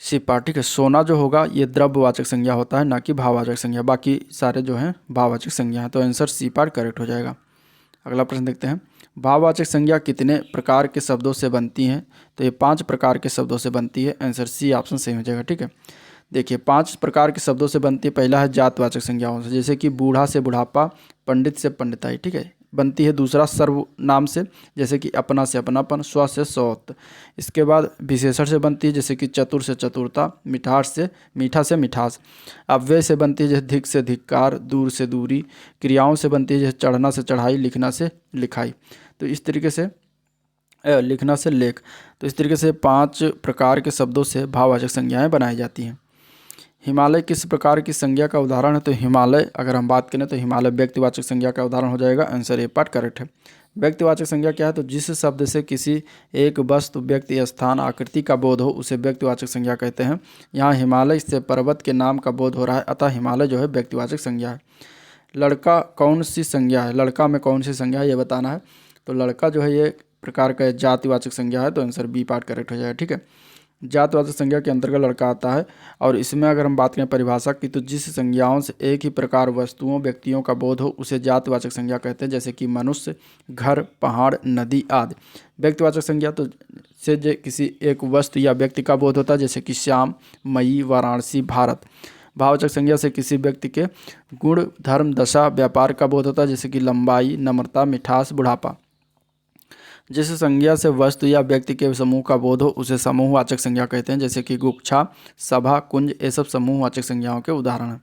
सी पार्ट, ठीक है। सोना जो होगा ये द्रव्यवाचक संज्ञा होता है, ना कि भाववाचक संज्ञा। बाकी सारे जो हैं भाववाचक संज्ञा हैं। तो आंसर सी पार्ट करेक्ट हो जाएगा। अगला प्रश्न देखते हैं, भाववाचक संज्ञा कितने प्रकार के शब्दों से बनती हैं? तो ये 5 प्रकार के शब्दों से बनती है, आंसर सी ऑप्शन सही हो जाएगा, ठीक है। देखिए 5 प्रकार के शब्दों से बनती है। पहला है जातवाचक संज्ञाओं से, जैसे कि बूढ़ा से बुढ़ापा, पंडित से पंडिताई, ठीक है, बनती है। दूसरा सर्वनाम से, जैसे कि अपना से अपनापन, स्व से स्वत। इसके बाद विशेषण से बनती है, जैसे कि चतुर से चतुरता, मीठा से मिठास। अव्यय से बनती है, जैसे धिक से धिक्कार, दूर से दूरी। क्रियाओं से बनती है, जैसे चढ़ना से चढ़ाई, लिखना से लिखाई। तो इस तरीके से लिखना से लेख। तो इस तरीके से 5 प्रकार के शब्दों से भाववाचक संज्ञाएं बनाई जाती हैं। हिमालय किस प्रकार की संज्ञा का उदाहरण है? तो हिमालय अगर हम बात करें तो हिमालय व्यक्तिवाचक संज्ञा का उदाहरण हो जाएगा, आंसर ए पार्ट करेक्ट है। व्यक्तिवाचक संज्ञा क्या है? तो जिस शब्द से किसी एक वस्तु, व्यक्ति, स्थान, आकृति का बोध हो उसे व्यक्तिवाचक संज्ञा कहते हैं। यहाँ हिमालय से पर्वत के नाम का बोध हो रहा है, अतः हिमालय जो है व्यक्तिवाचक संज्ञा है। लड़का कौन सी संज्ञा है? लड़का में कौन सी संज्ञा है ये बताना है। तो लड़का जो है ये प्रकार का जातिवाचक संज्ञा है, तो आंसर बी पार्ट करेक्ट हो जाएगा, ठीक है। जातवाचक संज्ञा के अंतर्गत लड़का आता है। और इसमें अगर हम बात करें परिभाषा की, तो जिस संज्ञाओं से एक ही प्रकार वस्तुओं, व्यक्तियों का बोध हो उसे जातवाचक संज्ञा कहते हैं। जैसे कि मनुष्य, घर, पहाड़, नदी आदि। व्यक्तिवाचक संज्ञा तो से किसी एक वस्तु या व्यक्ति का बोध होता है, जैसे कि श्याम, मई, वाराणसी, भारत। भाववाचक संज्ञा से किसी व्यक्ति के गुण, धर्म, दशा, व्यापार का बोध होता है, जैसे कि लंबाई, नम्रता, मिठास, बुढ़ापा। जिस संज्ञा से वस्तु या व्यक्ति के समूह का बोध हो उसे समूहवाचक संज्ञा कहते हैं। जैसे कि गुच्छा, सभा, कुंज, ये सब समूहवाचक संज्ञाओं के उदाहरण हैं।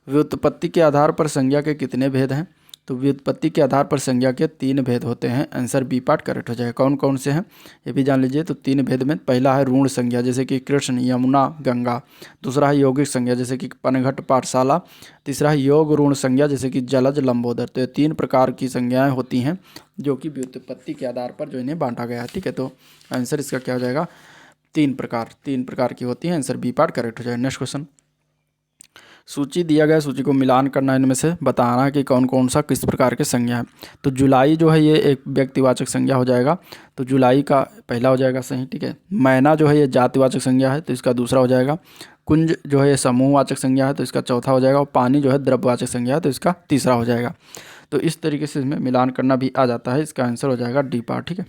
व्युत्पत्ति के आधार पर संज्ञा के कितने भेद हैं? तो व्युत्पत्ति के आधार पर संज्ञा के 3 भेद होते हैं, आंसर बी पार्ट करेक्ट हो जाएगा। कौन कौन से हैं ये भी जान लीजिए। तो 3 भेद में पहला है ऋण संज्ञा, जैसे कि कृष्ण, यमुना, गंगा। दूसरा है यौगिक संज्ञा, जैसे कि पनघट, पाठशाला। तीसरा है योग ऋण संज्ञा, जैसे कि जलज, लंबोदर। तो ये 3 प्रकार की संज्ञाएं होती हैं जो कि व्युत्पत्ति के आधार पर जो इन्हें बांटा गया है, ठीक है। तो आंसर इसका क्या हो जाएगा? 3 प्रकार की होती हैं, आंसर बी पार्ट करेक्ट हो जाएगा। नेक्स्ट क्वेश्चन, सूची दिया गया, सूची को मिलान करना, इनमें से बताना कि कौन कौन सा किस प्रकार के संज्ञा है। तो जुलाई जो है ये एक व्यक्तिवाचक संज्ञा हो जाएगा, तो जुलाई का पहला हो जाएगा सही, ठीक है। मैना जो है ये जातिवाचक संज्ञा है, तो इसका दूसरा हो जाएगा। कुंज जो है ये समूहवाचक संज्ञा है, तो इसका चौथा हो जाएगा। और पानी जो है द्रव्यवाचक संज्ञा है, तो इसका तीसरा हो जाएगा। तो इस तरीके से इसमें मिलान करना भी आ जाता है, इसका आंसर हो जाएगा डी पार्ट, ठीक है।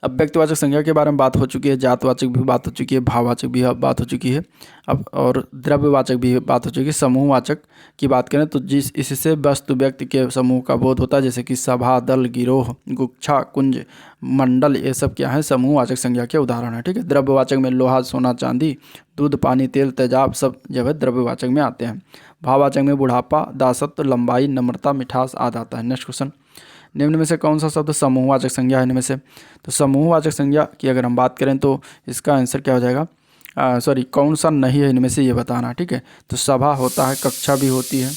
अब व्यक्तिवाचक संज्ञा के बारे में बात हो चुकी है, जातवाचक भी बात हो चुकी है, भाववाचक भी बात हो चुकी है। अब और द्रव्यवाचक भी बात हो चुकी है। समूहवाचक की बात करें तो इससे वस्तु व्यक्ति के समूह का बोध होता है, जैसे कि सभा, दल, गिरोह, गुच्छा, कुंज, मंडल, ये सब क्या है, समूहवाचक संज्ञा के उदाहरण है। ठीक है। द्रव्यवाचक में लोहा, सोना, चांदी, दूध, पानी, तेल, तेजाब सब जो है द्रव्यवाचक में आते हैं। भाववाचक में बुढ़ापा, दासत्व, लंबाई, नम्रता, मिठास आदि आता है। नेक्स्ट क्वेश्चन, निम्न में से कौन सा शब्द समूहवाचक संज्ञा है इनमें से? तो समूहवाचक संज्ञा की अगर हम बात करें तो इसका आंसर क्या हो जाएगा, कौन सा नहीं है इनमें से ये बताना। ठीक है। तो सभा होता है, कक्षा भी होती है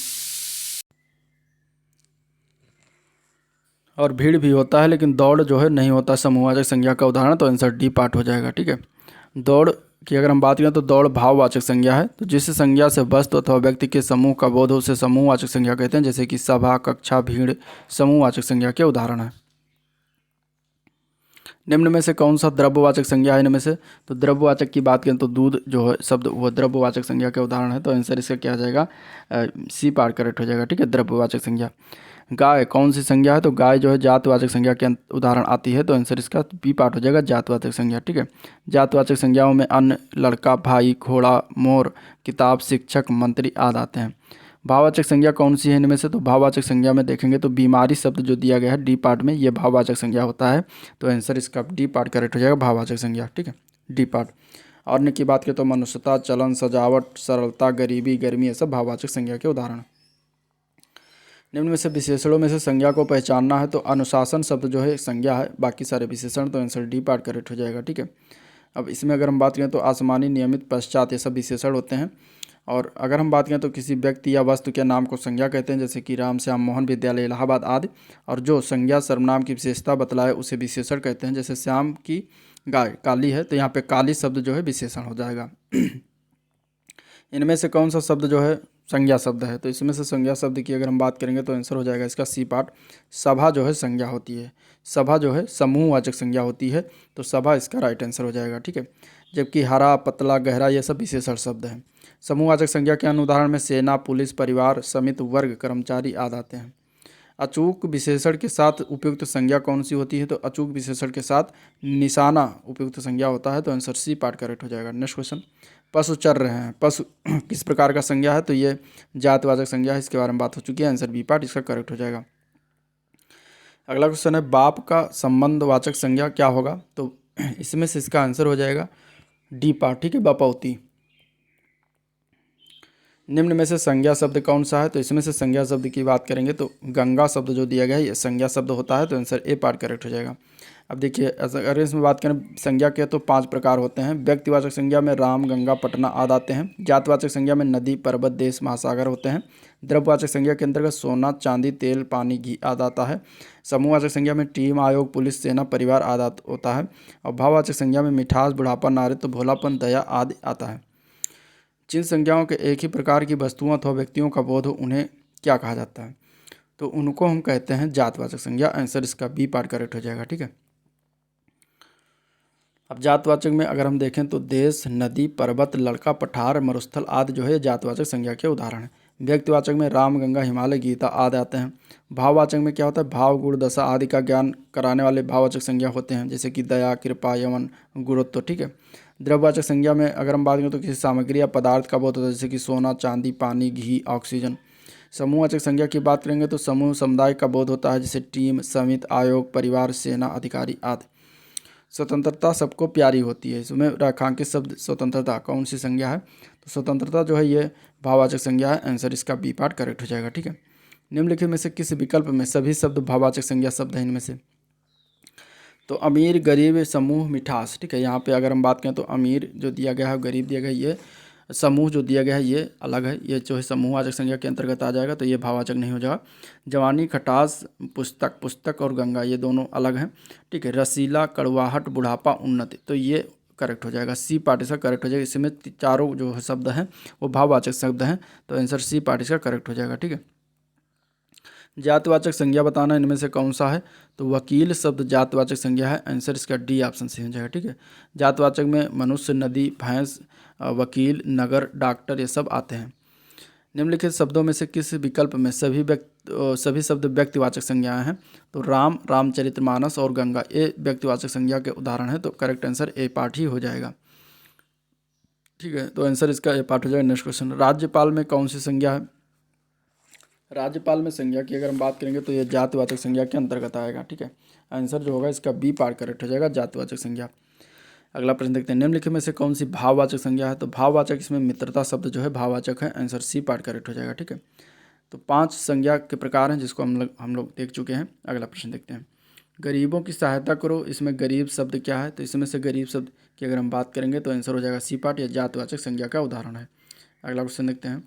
और भीड़ भी होता है, लेकिन दौड़ जो है नहीं होता समूहवाचक संज्ञा का उदाहरण। तो आंसर डी पार्ट हो जाएगा। ठीक है। दौड़ की अगर हम बात करें तो दौड़ भाववाचक संज्ञा है। तो जिस संज्ञा से वस्तु अथवा व्यक्ति के समूह का बोध हो उसे समूहवाचक संज्ञा कहते हैं, जैसे कि सभा, कक्षा, भीड़ समूहवाचक संज्ञा के उदाहरण है। निम्न में से कौन सा द्रव्यवाचक संज्ञा है इनमें से? तो द्रव्यवाचक की बात करें तो दूध जो है शब्द वो द्रव्यवाचक संज्ञा के उदाहरण है। तो आंसर इसका क्या आ जाएगा, सी पार्ट करेक्ट हो जाएगा। ठीक है। द्रव्यवाचक संज्ञा। गाय कौन सी संज्ञा है? तो गाय जो है जातवाचक संज्ञा के उदाहरण आती है। तो आंसर इसका बी पार्ट हो जाएगा, जातवाचक संज्ञा। ठीक है। जातवाचक संज्ञाओं में अन्न, लड़का, भाई, घोड़ा, मोर, किताब, शिक्षक, मंत्री आदि आते हैं। भाववाचक संज्ञा कौन सी है इनमें से? तो भाववाचक संज्ञा में देखेंगे तो बीमारी शब्द जो दिया गया है डी पार्ट में, ये भाववाचक संज्ञा होता है। तो आंसर इसका डी पार्ट करेक्ट हो जाएगा, भाववाचक संज्ञा। ठीक है। D part. और अन्य की बात करें तो मनुष्यता, चलन, सजावट, सरलता, गरीबी, गर्मी, ये सब भाववाचक संज्ञा के उदाहरण। निम्न में से विशेषणों में से संज्ञा को पहचानना है। तो अनुशासन शब्द जो है संज्ञा है, बाकी सारे विशेषण। तो आंसर डी पार्ट करेक्ट हो जाएगा। ठीक है। अब इसमें अगर हम बात करें तो आसमानी, नियमित, पश्चात, ये सब विशेषण होते हैं। और अगर हम बात करें तो किसी व्यक्ति या वस्तु के नाम को संज्ञा कहते हैं, जैसे कि राम, श्याम, मोहन विद्यालय इलाहाबाद आदि। और जो संज्ञा सर्वनाम की विशेषता बतलाए उसे विशेषण कहते हैं। जैसे श्याम की गाय काली है, तो यहाँ पे काली शब्द जो है विशेषण हो जाएगा। इनमें से कौन सा शब्द जो है संज्ञा शब्द है? तो इसमें से संज्ञा शब्द की अगर हम बात करेंगे तो आंसर हो जाएगा इसका सी पार्ट। सभा जो है संज्ञा होती है, सभा जो है समूहवाचक संज्ञा होती है। तो सभा इसका राइट आंसर हो जाएगा। ठीक है। जबकि हरा, पतला, गहरा, ये सब विशेषण शब्द हैं। समूहवाचक संज्ञा के अन्य उदाहरण में सेना, पुलिस, परिवार, समिति, वर्ग, कर्मचारी आदि आते हैं। अचूक विशेषण के साथ उपयुक्त संज्ञा कौन सी होती है? तो अचूक विशेषण के साथ निशाना उपयुक्त संज्ञा होता है। तो आंसर सी पार्ट करेक्ट हो जाएगा। नेक्स्ट क्वेश्चन, पशु चर रहे हैं, पशु किस प्रकार का संज्ञा है? तो ये जातवाचक संज्ञा है, इसके बारे में बात हो चुकी है। आंसर बी पार्ट इसका करेक्ट हो जाएगा। अगला क्वेश्चन है बाप का संबंधवाचक संज्ञा क्या होगा? तो इसमें से इसका आंसर हो जाएगा डी पार्ट। ठीक है, बपौती। निम्न में से संज्ञा शब्द कौन सा है? तो इसमें से संज्ञा शब्द की बात करेंगे तो गंगा शब्द जो दिया गया है ये संज्ञा शब्द होता है। तो आंसर ए पार्ट करेक्ट हो जाएगा। अब देखिए अगर इसमें बात करें संज्ञा के तो 5 प्रकार होते हैं। व्यक्तिवाचक संज्ञा में राम, गंगा, पटना आदि आते हैं। जातवाचक संज्ञा में नदी, पर्वत, देश, महासागर होते हैं। द्रव्यवाचक संज्ञा के अंतर्गत सोना, चांदी, तेल, पानी, घी आदि आता है। समूहवाचक संज्ञा में टीम, आयोग, पुलिस, सेना, परिवार आदि होता है। और भाववाचक संज्ञा में मिठास, बुढ़ापा, नारित्व, भोलापन, दया आदि आता है। जिन संज्ञाओं के एक ही प्रकार की वस्तुओं अथवा व्यक्तियों का बोध हो उन्हें क्या कहा जाता है? तो उनको हम कहते हैं जातवाचक संज्ञा। आंसर इसका बी पार्ट करेक्ट हो जाएगा। ठीक है। अब जातवाचक में अगर हम देखें तो देश, नदी, पर्वत, लड़का, पठार, मरुस्थल आदि जो है जातवाचक संज्ञा के उदाहरण हैं। व्यक्तिवाचक में राम, गंगा, हिमालय, गीता आदि आते हैं। भाववाचक में क्या होता है? भाव, गुण, दशा आदि का ज्ञान कराने वाले भाववाचक संज्ञा होते हैं, जैसे कि दया, कृपा, यमन, गुरुत्व। ठीक है। द्रव्यवाचक संज्ञा में अगर हम बात करें तो किसी सामग्री या पदार्थ का बोध होता है, जैसे कि सोना, चांदी, पानी, घी, ऑक्सीजन। समूहवाचक संज्ञा की बात करेंगे तो समूह, समुदाय का बोध होता है, जैसे टीम, समिति, आयोग, परिवार, सेना, अधिकारी आदि। स्वतंत्रता सबको प्यारी होती है, इसमें रेखांकित शब्द स्वतंत्रता कौन सी संज्ञा है? तो स्वतंत्रता जो है ये भाववाचक संज्ञा है। आंसर इसका बी पार्ट करेक्ट हो जाएगा। ठीक है। निम्नलिखित में से किस विकल्प में सभी शब्द भाववाचक संज्ञा शब्द हैं इनमें से? तो अमीर, गरीब, समूह, मिठास। ठीक है। यहाँ पे अगर हम बात करें तो अमीर जो दिया गया है, गरीब दिया गया है, ये समूह जो दिया गया है ये अलग है, ये जो है समूहवाचक संज्ञा के अंतर्गत आ जाएगा। तो ये भाववाचक नहीं हो जाएगा। जवानी, खटास, पुस्तक, पुस्तक और गंगा ये दोनों अलग हैं। ठीक है। रसीला, कड़वाहट, बुढ़ापा, उन्नति, तो ये करेक्ट हो जाएगा। सी पार्ट इसका करेक्ट हो जाएगा। इसमें चारों जो शब्द हैं वो भाववाचक शब्द हैं। तो आंसर सी पार्ट इसका करेक्ट हो जाएगा। ठीक है। जातवाचक संज्ञा बताना इनमें से कौन सा है? तो वकील शब्द जातवाचक संज्ञा है। आंसर इसका डी ऑप्शन से हो जाएगा। ठीक है। जातवाचक में मनुष्य, नदी, भैंस, वकील, नगर, डॉक्टर ये सब आते हैं। निम्नलिखित शब्दों में से किस विकल्प में सभी तो सभी शब्द व्यक्तिवाचक संज्ञाएं हैं। तो राम, रामचरितमानस और गंगा ये व्यक्तिवाचक संज्ञा के उदाहरण है। तो करेक्ट आंसर ए पार्ट ही हो जाएगा। ठीक है, तो आंसर इसका ए पार्ट हो जाएगा। नेक्स्ट क्वेश्चन, राज्यपाल में कौन सी संज्ञा है? राज्यपाल में संज्ञा की अगर हम बात करेंगे तो ये जातिवाचक संज्ञा के अंतर्गत आएगा। ठीक है, आंसर जो होगा इसका बी पार्ट करेक्ट हो जाएगा, जातिवाचक संज्ञा। अगला प्रश्न देखते हैं, निम्नलिखित में से कौन सी भाववाचक संज्ञा है? तो भाववाचक, इसमें मित्रता शब्द जो है भाववाचक है। आंसर सी पार्ट करेक्ट हो जाएगा। ठीक है, तो 5 संज्ञा के प्रकार हैं जिसको हम लोग देख चुके हैं। अगला प्रश्न देखते हैं, गरीबों की सहायता करो, इसमें गरीब शब्द क्या है? तो इसमें से गरीब शब्द की अगर हम बात करेंगे तो आंसर हो जाएगा सी पार्ट, या जातिवाचक संज्ञा का उदाहरण है। अगला क्वेश्चन देखते हैं,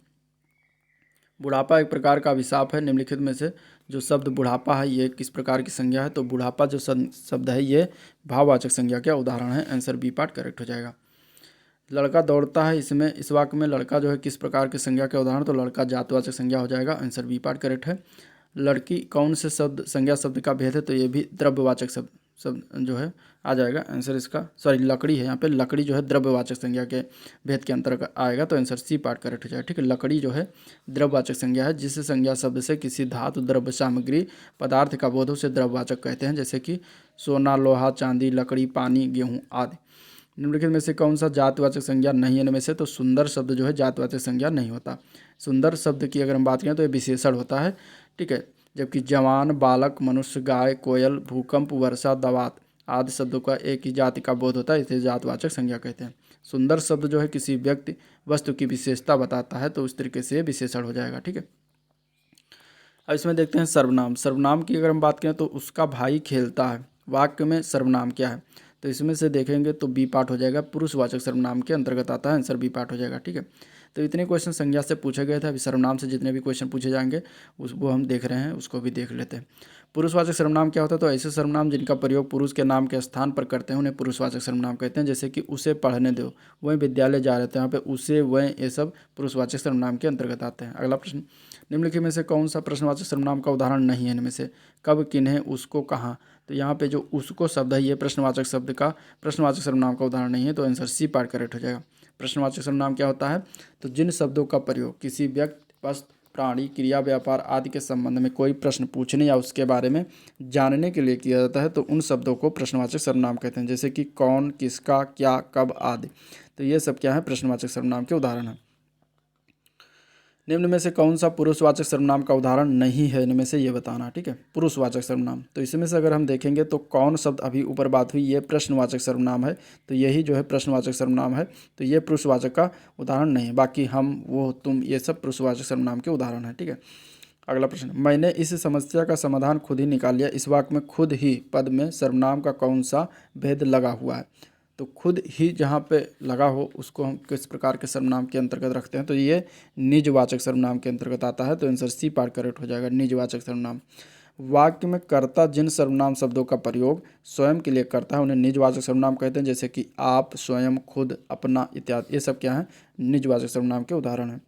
बुढ़ापा एक प्रकार का अभिशाप है, निम्नलिखित में से जो शब्द बुढ़ापा है ये किस प्रकार की संज्ञा है? तो बुढ़ापा जो शब्द है ये भाववाचक संज्ञा का उदाहरण है। आंसर बी पार्ट करेक्ट हो जाएगा। लड़का दौड़ता है, इसमें इस वाक्य में लड़का जो है किस प्रकार की संज्ञा के उदाहरण? तो लड़का जातिवाचक संज्ञा हो जाएगा। आंसर बी पार्ट करेक्ट है। लड़की कौन से शब्द संज्ञा शब्द का भेद है? तो ये भी द्रव्यवाचक शब्द जो है आ जाएगा। आंसर इसका लकड़ी है, यहाँ पे लकड़ी जो है द्रव्यवाचक संज्ञा के भेद के अंतर्गत आएगा। तो आंसर सी पार्ट करेक्ट हो जाएगा। ठीक है, लकड़ी जो है द्रव्यवाचक संज्ञा है, जिससे संज्ञा शब्द से किसी धातु, द्रव्य, सामग्री, पदार्थ का बोध उसे द्रव्यवाचक कहते हैं, जैसे कि सोना, लोहा, चांदी, लकड़ी, पानी, गेहूँ आदि। निम्नलिखित में से कौन सा जातिवाचक संज्ञा नहीं है इनमें से? तो सुंदर शब्द जो है जातिवाचक संज्ञा नहीं होता। सुंदर शब्द की अगर हम बात करें तो ये विशेषण होता है। ठीक है, जबकि जवान, बालक, मनुष्य, गाय, कोयल, भूकंप, वर्षा, दवात आदि शब्दों का एक ही जाति का बोध होता है, इसे जातिवाचक संज्ञा कहते हैं। सुंदर शब्द जो है किसी व्यक्ति, वस्तु की विशेषता बताता है, तो उस तरीके से विशेषण हो जाएगा। ठीक है, अब इसमें देखते हैं सर्वनाम। सर्वनाम की अगर हम बात करें तो उसका भाई खेलता है, वाक्य में सर्वनाम क्या है? तो इसमें से देखेंगे तो बी पार्ट हो जाएगा, पुरुषवाचक सर्वनाम के अंतर्गत आता है। आंसर बी पार्ट हो जाएगा। ठीक है, तो इतने क्वेश्चन संज्ञा से पूछे गए थे। अभी सर्वनाम से जितने भी क्वेश्चन पूछे जाएंगे वो हम देख रहे हैं, उसको भी देख लेते हैं। पुरुषवाचक सर्वनाम क्या होता है? तो ऐसे सर्वनाम जिनका प्रयोग पुरुष के नाम के स्थान पर करते हैं उन्हें पुरुषवाचक सर्वनाम कहते हैं। जैसे कि उसे पढ़ने दो, वह विद्यालय जा रहे थे, यहाँ पे उसे, वह, ये सब पुरुषवाचक सर्वनाम के अंतर्गत आते हैं। अगला प्रश्न, निम्नलिखित में से कौन सा प्रश्नवाचक सर्वनाम का उदाहरण नहीं है इनमें से? कब, किन्हें, उसको, कहाँ? तो यहाँ पे जो उसको शब्द है ये प्रश्नवाचक शब्द का, प्रश्नवाचक सर्वनाम का उदाहरण नहीं है। तो आंसर सी पार्ट करेक्ट हो जाएगा। प्रश्नवाचक सर्वनाम क्या होता है? तो जिन शब्दों का प्रयोग किसी व्यक्ति, वस्तु, प्राणी, क्रिया, व्यापार आदि के संबंध में कोई प्रश्न पूछने या उसके बारे में जानने के लिए किया जाता है, तो उन शब्दों को प्रश्नवाचक सर्वनाम कहते हैं। जैसे कि कौन, किसका, क्या, कब आदि। तो ये सब क्या है? प्रश्नवाचक सर्वनाम के उदाहरण है। निम्न में से कौन सा पुरुषवाचक सर्वनाम का उदाहरण नहीं है इनमें से? ये बताना। ठीक है, पुरुषवाचक सर्वनाम, तो इसमें से अगर हम देखेंगे तो कौन शब्द अभी ऊपर बात हुई ये प्रश्नवाचक सर्वनाम है, तो यही जो है प्रश्नवाचक सर्वनाम है, तो ये पुरुषवाचक का उदाहरण नहीं है। बाकी हम, वो, तुम, ये सब पुरुषवाचक सर्वनाम के उदाहरण है। ठीक है, अगला प्रश्न, मैंने इस समस्या का समाधान खुद ही निकाल लिया, इस वाक्य में खुद ही पद में सर्वनाम का कौन सा भेद लगा हुआ है? तो खुद ही जहाँ पे लगा हो उसको हम किस प्रकार के सर्वनाम के अंतर्गत रखते हैं? तो ये निजवाचक सर्वनाम के अंतर्गत आता है। तो आंसर सी पार्ट करेक्ट हो जाएगा, निजवाचक सर्वनाम। वाक्य में कर्ता जिन सर्वनाम शब्दों का प्रयोग स्वयं के लिए करता है उन्हें निजवाचक सर्वनाम कहते हैं। जैसे कि आप, स्वयं, खुद, अपना इत्यादि, ये सब क्या है? निजवाचक सर्वनाम के उदाहरण हैं।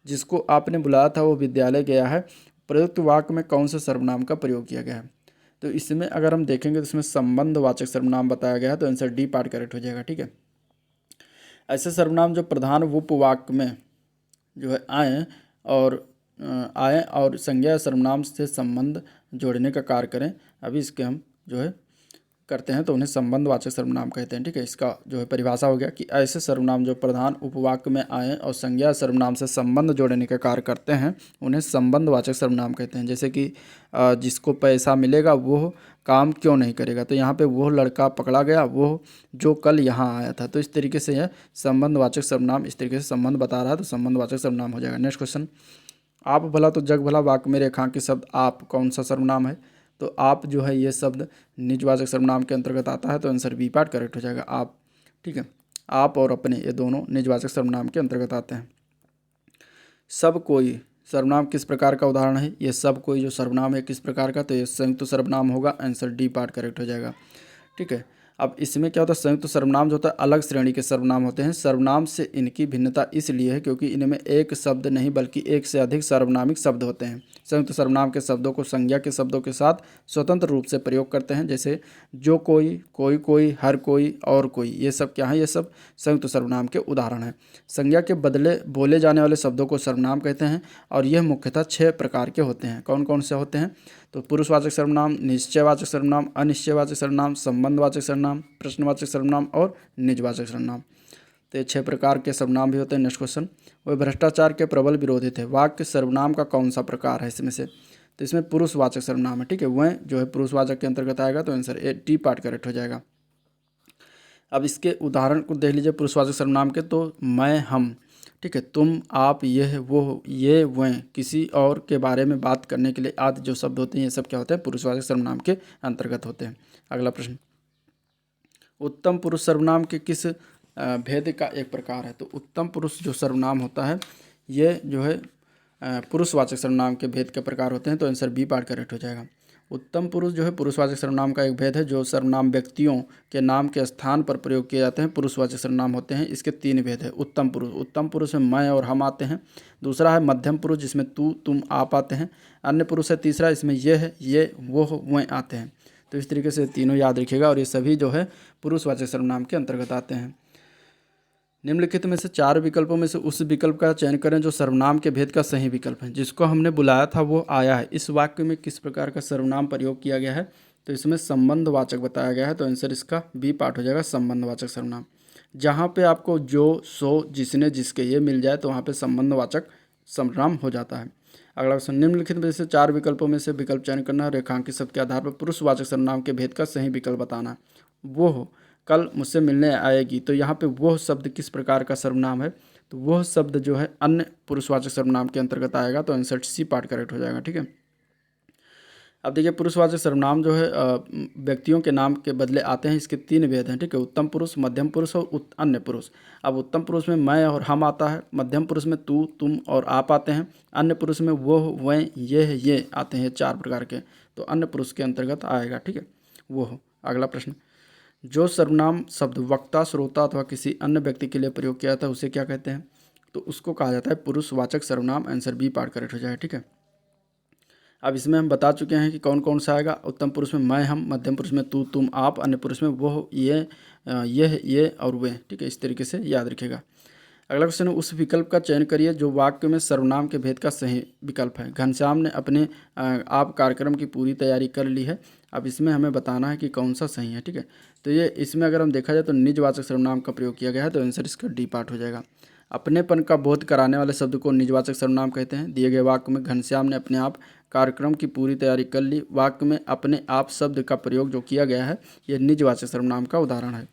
जिसको आपने बुलाया था वो विद्यालय गया है, प्रयुक्त वाक्य में कौन से सर्वनाम का प्रयोग किया गया है? तो इसमें अगर हम देखेंगे तो इसमें संबंधवाचक सर्वनाम बताया गया है। तो आंसर डी पार्ट करेक्ट हो जाएगा। ठीक है, ऐसे सर्वनाम जो प्रधान उपवाक्य में जो है आए और संज्ञा सर्वनाम से संबंध जोड़ने का कार्य करें, अभी इसके हम जो है करते हैं तो उन्हें संबंधवाचक सर्वनाम कहते हैं। ठीक है, इसका जो है परिभाषा हो गया कि ऐसे सर्वनाम जो प्रधान उपवाक्य में आए और संज्ञा सर्वनाम से संबंध जोड़ने का कार्य करते हैं उन्हें संबंधवाचक सर्वनाम कहते हैं। जैसे कि जिसको पैसा मिलेगा वो काम क्यों नहीं करेगा? तो यहाँ पे वो लड़का पकड़ा गया, वो जो कल यहाँ आया था। तो इस तरीके से यह संबंधवाचक सर्वनाम इस तरीके से संबंध बता रहा है, तो संबंधवाचक सर्वनाम हो जाएगा। नेक्स्ट क्वेश्चन, आप भला तो जग भला वाक्य में रेखांकित शब्द आप कौन सा सर्वनाम है? तो आप जो है ये शब्द निजवाचक सर्वनाम के अंतर्गत आता है। तो आंसर बी पार्ट करेक्ट हो जाएगा, आप। ठीक है, आप और अपने ये दोनों निजवाचक सर्वनाम के अंतर्गत आते हैं। सब कोई सर्वनाम किस प्रकार का उदाहरण है? ये सब कोई जो सर्वनाम है किस प्रकार का? तो ये संयुक्त सर्वनाम होगा। आंसर डी पार्ट करेक्ट हो जाएगा। ठीक है, अब इसमें क्या होता है, संयुक्त सर्वनाम जो होता है अलग श्रेणी के सर्वनाम होते हैं। सर्वनाम से इनकी भिन्नता इसलिए है क्योंकि इनमें एक शब्द नहीं बल्कि एक से अधिक सार्वनामिक शब्द होते हैं। संयुक्त सर्वनाम के शब्दों को संज्ञा के शब्दों के साथ स्वतंत्र रूप से प्रयोग करते हैं, जैसे जो कोई, कोई कोई, हर कोई, और कोई। ये सब क्या है, ये सब संयुक्त सर्वनाम के उदाहरण हैं। संज्ञा के बदले बोले जाने वाले शब्दों को सर्वनाम कहते हैं और यह मुख्यतः 6 प्रकार के होते हैं। कौन कौन से होते हैं, तो पुरुषवाचक सर्वनाम, निश्चयवाचक सर्वनाम, अनिश्चयवाचक सर्वनाम, संबंधवाचक सर्वनाम, प्रश्नवाचक सर्वनाम और निजवाचक सर्वनाम। तो ये 6 प्रकार के सर्वनाम भी होते हैं। नेक्स्ट क्वेश्चन, वह भ्रष्टाचार के प्रबल विरोधी थे। वाक्य सर्वनाम का कौन सा प्रकार है इसमें से, तो इसमें पुरुषवाचक सर्वनाम है। ठीक है, वह जो है पुरुषवाचक के अंतर्गत आएगा, तो answer A D part correct हो जाएगा। अब इसके उदाहरण को देख लीजिए पुरुषवाचक सर्वनाम के, तो मैं, हम, ठीक है, तुम, आप, यह, वो, ये, वह, किसी और के बारे में बात करने के लिए आदि जो शब्द होते हैं, ये सब क्या होते हैं, पुरुषवाचक सर्वनाम के अंतर्गत होते हैं। अगला प्रश्न, उत्तम पुरुष सर्वनाम के किस भेद का एक प्रकार है, तो उत्तम पुरुष जो सर्वनाम होता है ये जो है पुरुषवाचक सर्वनाम के भेद के प्रकार होते हैं, तो आंसर बी पार्ट करेक्ट हो जाएगा। उत्तम पुरुष जो है पुरुषवाचक सर्वनाम का एक भेद है। जो सर्वनाम व्यक्तियों के नाम के स्थान पर प्रयोग किए जाते हैं पुरुषवाचक सर्वनाम होते हैं। इसके 3 भेद है। उत्तम पुरुष में मैं और हम आते हैं। दूसरा है मध्यम पुरुष जिसमें तू, तुम, आप आते हैं। अन्य पुरुष है तीसरा, इसमें यह, ये, वो, वह आते हैं। तो इस तरीके से तीनों याद रखिएगा और ये सभी जो है पुरुषवाचक सर्वनाम के अंतर्गत आते हैं। निम्नलिखित में से 4 विकल्पों में से उस विकल्प का चयन करें जो सर्वनाम के भेद का सही विकल्प है। जिसको हमने बुलाया था वो आया है। इस वाक्य में किस प्रकार का सर्वनाम प्रयोग किया गया है, तो इसमें संबंधवाचक बताया गया है, तो आंसर इसका बी पार्ट हो जाएगा, संबंधवाचक सर्वनाम। जहाँ पे आपको जो, सो, जिसने, जिसके ये मिल जाए तो वहाँ पे संबंधवाचक सर्वनाम हो जाता है। अगला क्वेश्चन, निम्नलिखित में से 4 विकल्पों में से विकल्प चयन करना है। रेखांकित शब्द के आधार पर पुरुषवाचक सर्वनाम के भेद का सही विकल्प बताना। वो कल मुझसे मिलने आएगी, तो यहाँ पे वह शब्द किस प्रकार का सर्वनाम है, तो वह शब्द जो है अन्य पुरुषवाचक सर्वनाम के अंतर्गत आएगा, तो आंसर सी पार्ट करेक्ट हो जाएगा। ठीक है, अब देखिए पुरुषवाचक सर्वनाम जो है व्यक्तियों के नाम के बदले आते हैं। इसके 3 भेद हैं। ठीक है, उत्तम पुरुष, मध्यम पुरुष और अन्य पुरुष। अब उत्तम पुरुष में मैं और हम आता है। मध्यम पुरुष में तू, तुम और आप आते हैं। अन्य पुरुष में वो, वह, ये आते हैं। 4 प्रकार के, तो अन्य पुरुष के अंतर्गत आएगा। ठीक है, वो। अगला प्रश्न, जो सर्वनाम शब्द वक्ता, श्रोता अथवा किसी अन्य व्यक्ति के लिए प्रयोग किया जाता है उसे क्या कहते हैं, तो उसको कहा जाता है पुरुषवाचक सर्वनाम। आंसर बी पार्ट करेक्ट हो जाएगा। ठीक है, अब इसमें हम बता चुके हैं कि कौन कौन सा आएगा। उत्तम पुरुष में मैं, हम, मध्यम पुरुष में तू, तुम, आप, अन्य पुरुष में वो, ये और वे। ठीक है, इस तरीके से याद रखिएगा। अगला क्वेश्चन है, उस विकल्प का चयन करिए जो वाक्य में सर्वनाम के भेद का सही विकल्प है। घनश्याम ने अपने आप कार्यक्रम की पूरी तैयारी कर ली है। अब इसमें हमें बताना है कि कौन सा सही है। ठीक है, तो ये इसमें अगर हम देखा जाए तो निजवाचक सर्वनाम का प्रयोग किया गया है, तो आंसर इसका डी पार्ट हो जाएगा। अपनेपन का बोध कराने वाले शब्द को निजवाचक सर्वनाम कहते हैं। दिए गए वाक्य में घनश्याम ने अपने आप कार्यक्रम की पूरी तैयारी कर ली। वाक्य में अपने आप शब्द का प्रयोग जो किया गया है यह निजवाचक सर्वनाम का उदाहरण है।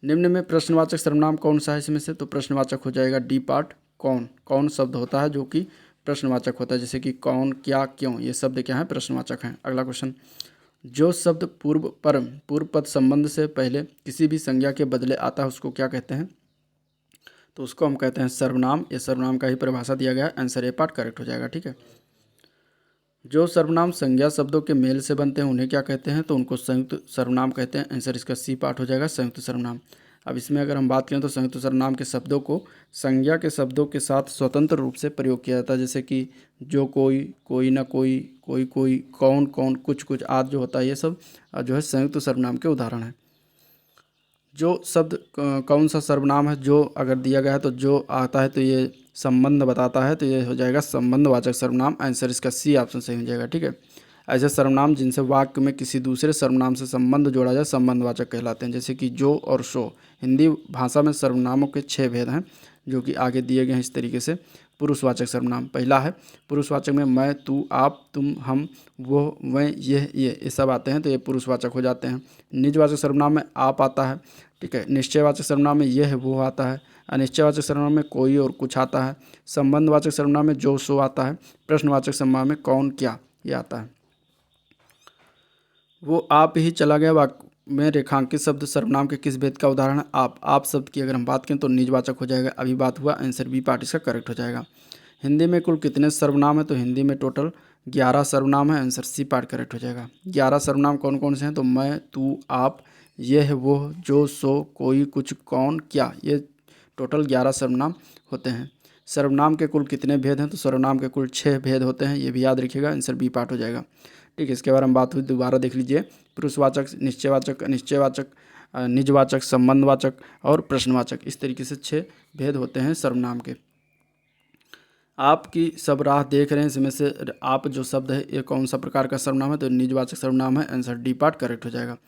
निम्न में प्रश्नवाचक सर्वनाम कौन सा है इसमें से, तो प्रश्नवाचक हो जाएगा डी पार्ट। कौन शब्द होता है जो कि प्रश्नवाचक होता है, जैसे कि कौन, क्या, क्यों, ये शब्द क्या है, प्रश्नवाचक हैं। अगला क्वेश्चन, जो शब्द पूर्व पद संबंध से पहले किसी भी संज्ञा के बदले आता है उसको क्या कहते हैं, तो उसको हम कहते हैं सर्वनाम। ये सर्वनाम का ही परिभाषा दिया गया है। आंसर ए पार्ट करेक्ट हो जाएगा। ठीक है, जो सर्वनाम संज्ञा शब्दों के मेल से बनते हैं उन्हें क्या कहते हैं, तो उनको संयुक्त सर्वनाम कहते हैं। आंसर इसका सी पार्ट हो जाएगा, संयुक्त सर्वनाम। अब इसमें अगर हम बात करें तो संयुक्त सर्वनाम के शब्दों को संज्ञा के शब्दों के साथ स्वतंत्र रूप से प्रयोग किया जाता है, जैसे कि जो कोई, कोई ना कोई, कोई, कौन, कुछ आदि जो होता है, ये सब जो है संयुक्त सर्वनाम के उदाहरण हैं। जो शब्द कौन सा सर्वनाम है, जो अगर दिया गया है तो जो आता है तो ये संबंध बताता है, तो ये हो जाएगा संबंधवाचक सर्वनाम। आंसर इसका सी ऑप्शन सही हो जाएगा। ठीक है, ऐसे सर्वनाम जिनसे वाक्य में किसी दूसरे सर्वनाम से संबंध जोड़ा जाए संबंधवाचक कहलाते हैं, जैसे कि जो और सो। हिंदी भाषा में सर्वनामों के 6 भेद हैं जो कि आगे दिए गए हैं इस तरीके से। पुरुषवाचक सर्वनाम पहला है, पुरुषवाचक में मैं, तू, आप, तुम, हम, वो, वह, ये सब आते हैं, तो ये पुरुषवाचक हो जाते हैं। निजवाचक सर्वनाम में आप आता है। ठीक है, निश्चयवाचक सर्वनाम में यह, वो आता है। अनिश्चयवाचक सर्वनाम में कोई और कुछ आता है। संबंधवाचक सर्वनाम में जो, सो आता है। प्रश्नवाचक सर्वनाम में कौन, क्या, ये आता है। वो आप ही चला गया वाक्य में रेखांकित शब्द सर्वनाम के किस भेद का उदाहरण है, आप शब्द की अगर हम बात करें तो निजवाचक हो जाएगा। अभी बात हुआ, आंसर बी पार्ट इसका करेक्ट हो जाएगा। हिंदी में कुल कितने सर्वनाम है, तो हिंदी में टोटल 11 सर्वनाम है। आंसर सी पार्ट करेक्ट हो जाएगा। 11 सर्वनाम कौन कौन से हैं, तो मैं, तू, आप, ये है वो, जो, सो, कोई, कुछ, कौन, क्या, ये टोटल 11 सर्वनाम होते हैं। सर्वनाम के कुल कितने भेद हैं? तो सर्वनाम के कुल 6 भेद होते हैं, ये भी याद रखिएगा, आंसर बी पार्ट हो जाएगा। ठीक है, इसके बारे में बात हुई, दोबारा देख लीजिए। पुरुषवाचक, निश्चयवाचक, अनिश्चयवाचक, निजवाचक, संबंधवाचक और प्रश्नवाचक, इस तरीके से 6 भेद होते हैं सर्वनाम के। आपकी सब राह देख रहे हैं, इसमें से आप जो शब्द है ये कौन सा प्रकार का सर्वनाम है? तो निजवाचक सर्वनाम है, आंसर डी पार्ट करेक्ट हो जाएगा।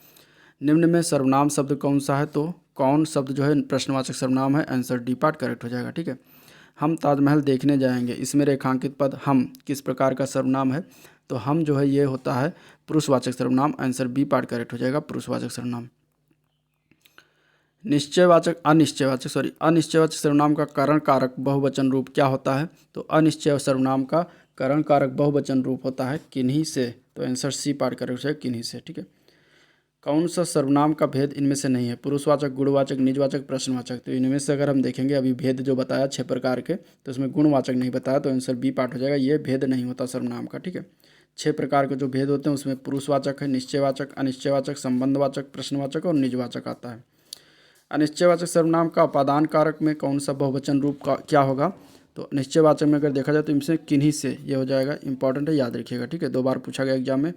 निम्न में सर्वनाम शब्द कौन सा है? तो कौन शब्द जो है प्रश्नवाचक सर्वनाम है, आंसर डी पार्ट करेक्ट हो जाएगा। ठीक है, हम ताजमहल देखने जाएंगे, इसमें रेखांकित पद हम किस प्रकार का सर्वनाम है? तो हम जो है ये होता है पुरुषवाचक सर्वनाम, आंसर बी पार्ट करेक्ट हो जाएगा, पुरुषवाचक सर्वनाम। अनिश्चयवाचक सर्वनाम का करण कारक बहुवचन रूप क्या होता है? तो अनिश्चय सर्वनाम का करण कारक बहुवचन रूप होता है किन्हीं से, तो आंसर सी पार्ट करेक्ट है, किन्हीं से। ठीक है, कौन सा सर्वनाम का भेद इनमें से नहीं है? पुरुषवाचक, गुणवाचक, निजवाचक, प्रश्नवाचक। तो इनमें से अगर हम देखेंगे अभी भेद जो बताया 6 प्रकार के, तो इसमें गुणवाचक नहीं बताया, तो आंसर बी पार्ट हो जाएगा, ये भेद नहीं होता सर्वनाम का। ठीक है, 6 प्रकार के जो भेद होते हैं उसमें पुरुषवाचक है, निश्चयवाचक, अनिश्चयवाचक, संबंधवाचक, प्रश्नवाचक और निजवाचक आता है। अनिश्चयवाचक सर्वनाम का उपादान कारक में कौन सा बहुवचन रूप का क्या होगा? तो निश्चयवाचक में अगर देखा जाए तो इनसे किन्हीं से ये हो जाएगा, इंपॉर्टेंट है, याद रखिएगा। ठीक है, 2 बार पूछा गया एग्जाम में।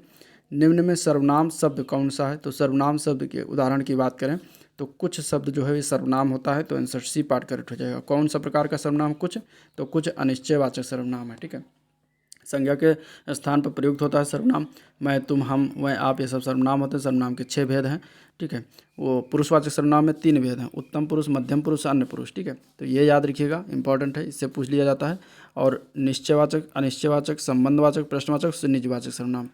निम्न में सर्वनाम शब्द कौन सा है? तो सर्वनाम शब्द के उदाहरण की बात करें तो कुछ शब्द जो है ये सर्वनाम होता है, तो आंसर सी पार्ट करेक्ट हो जाएगा। कौन सा प्रकार का सर्वनाम? कुछ, तो कुछ अनिश्चयवाचक सर्वनाम है। ठीक है, संज्ञा के स्थान पर प्रयुक्त होता है सर्वनाम, मैं, तुम, हम, वह, आप, ये सब सर्वनाम होते हैं। सर्वनाम के 6 भेद हैं। ठीक है, वो पुरुषवाचक सर्वनाम में 3 भेद हैं, उत्तम पुरुष, मध्यम पुरुष, अन्य पुरुष। ठीक है, तो ये याद रखिएगा, इंपॉर्टेंट है, इससे पूछ लिया जाता है। और निश्चयवाचक, अनिश्चयवाचक, संबंधवाचक, प्रश्नवाचक, निजवाचक सर्वनाम।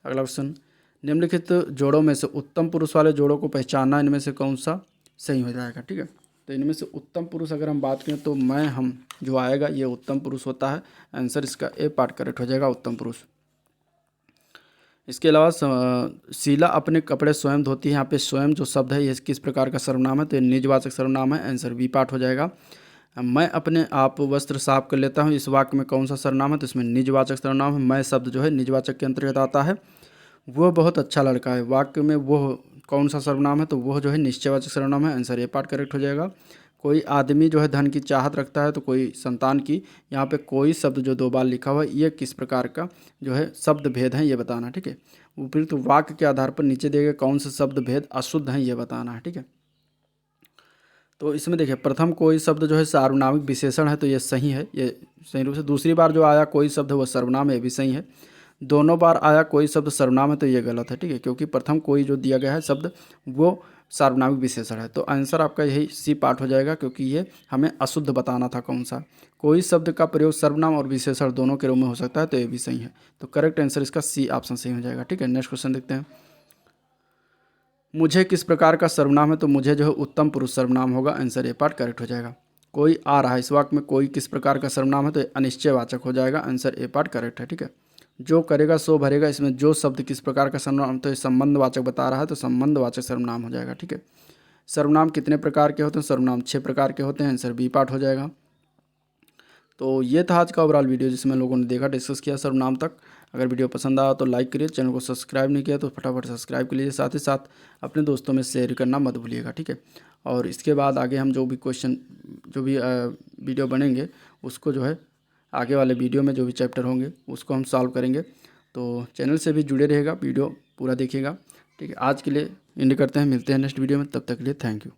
अगला क्वेश्चन, निम्नलिखित जोड़ों में से उत्तम पुरुष वाले जोड़ों को पहचानना, इनमें से कौन सा सही हो जाएगा? ठीक है, तो इनमें से उत्तम पुरुष अगर हम बात करें तो मैं, हम जो आएगा ये उत्तम पुरुष होता है, आंसर इसका ए पार्ट करेक्ट हो जाएगा, उत्तम पुरुष। इसके अलावा शीला अपने कपड़े स्वयं धोती है, यहाँ पे स्वयं जो शब्द है ये किस प्रकार का सर्वनाम है? तो ये निजवाचक सर्वनाम है, आंसर बी पार्ट हो जाएगा। मैं अपने आप वस्त्र साफ कर लेता हूँ, इस वाक्य में कौन सा सर्वनाम है? तो इसमें निजवाचक सर्वनाम है, मैं शब्द जो है निजवाचक के अंतर्गत आता है। वो बहुत अच्छा लड़का है, वाक्य में वो कौन सा सर्वनाम है? तो वो जो है निश्चयवाचक सर्वनाम है, आंसर ए पार्ट करेक्ट हो जाएगा। कोई आदमी जो है धन की चाहत रखता है, तो कोई संतान की, यहाँ पे कोई शब्द जो 2 बार लिखा हुआ है ये किस प्रकार का जो है शब्द भेद है ये बताना। ठीक है, उपयुक्त वाक्य के आधार पर नीचे दिए गए कौन से शब्द भेद अशुद्ध हैं ये बताना है। ठीक है, तो इसमें देखिए प्रथम कोई शब्द जो है सार्वनामिक विशेषण है, तो ये सही है, ये सही रूप से। दूसरी बार जो आया कोई शब्द है वो सर्वनाम है, ये भी सही है। दोनों बार आया कोई शब्द सर्वनाम है, तो ये गलत है। ठीक है, क्योंकि प्रथम कोई जो दिया गया है शब्द वो सार्वनामिक विशेषण है, तो आंसर आपका यही सी पार्ट हो जाएगा, क्योंकि ये हमें अशुद्ध बताना था कौन सा। कोई शब्द का प्रयोग सर्वनाम और विशेषण दोनों के रूप में हो सकता है, तो ये भी सही है, तो करेक्ट आंसर इसका सी ऑप्शन सही हो जाएगा। ठीक है, नेक्स्ट क्वेश्चन देखते हैं। मुझे किस प्रकार का सर्वनाम है? तो मुझे जो है उत्तम पुरुष सर्वनाम होगा, आंसर ए पार्ट करेक्ट हो जाएगा। कोई आ रहा है, इस वाक्य में कोई किस प्रकार का सर्वनाम है? तो अनिश्चयवाचक हो जाएगा, आंसर ए पार्ट करेक्ट है। ठीक है, जो करेगा सो भरेगा, इसमें जो शब्द किस प्रकार का सर्वनाम? तो ये संबंधवाचक बता रहा है, तो संबंधवाचक सर्वनाम हो जाएगा। ठीक है, सर्वनाम कितने प्रकार के होते हैं? सर्वनाम 6 प्रकार के होते हैं, आंसर बी पार्ट हो जाएगा। तो ये था आज का ओवरऑल वीडियो जिसमें लोगों ने देखा, डिस्कस किया सर्वनाम तक। अगर वीडियो पसंद आया तो लाइक करिए, चैनल को सब्सक्राइब नहीं किया तो फटाफट सब्सक्राइब कर लीजिए, साथ ही साथ अपने दोस्तों में शेयर करना मत भूलिएगा। ठीक है, और इसके बाद आगे हम जो भी क्वेश्चन जो भी वीडियो बनेंगे उसको जो है आगे वाले वीडियो में जो भी चैप्टर होंगे उसको हम सॉल्व करेंगे, तो चैनल से भी जुड़े रहेगा, वीडियो पूरा देखिएगा। ठीक है, आज के लिए एंड करते हैं, मिलते हैं नेक्स्ट वीडियो में, तब तक के लिए थैंक यू।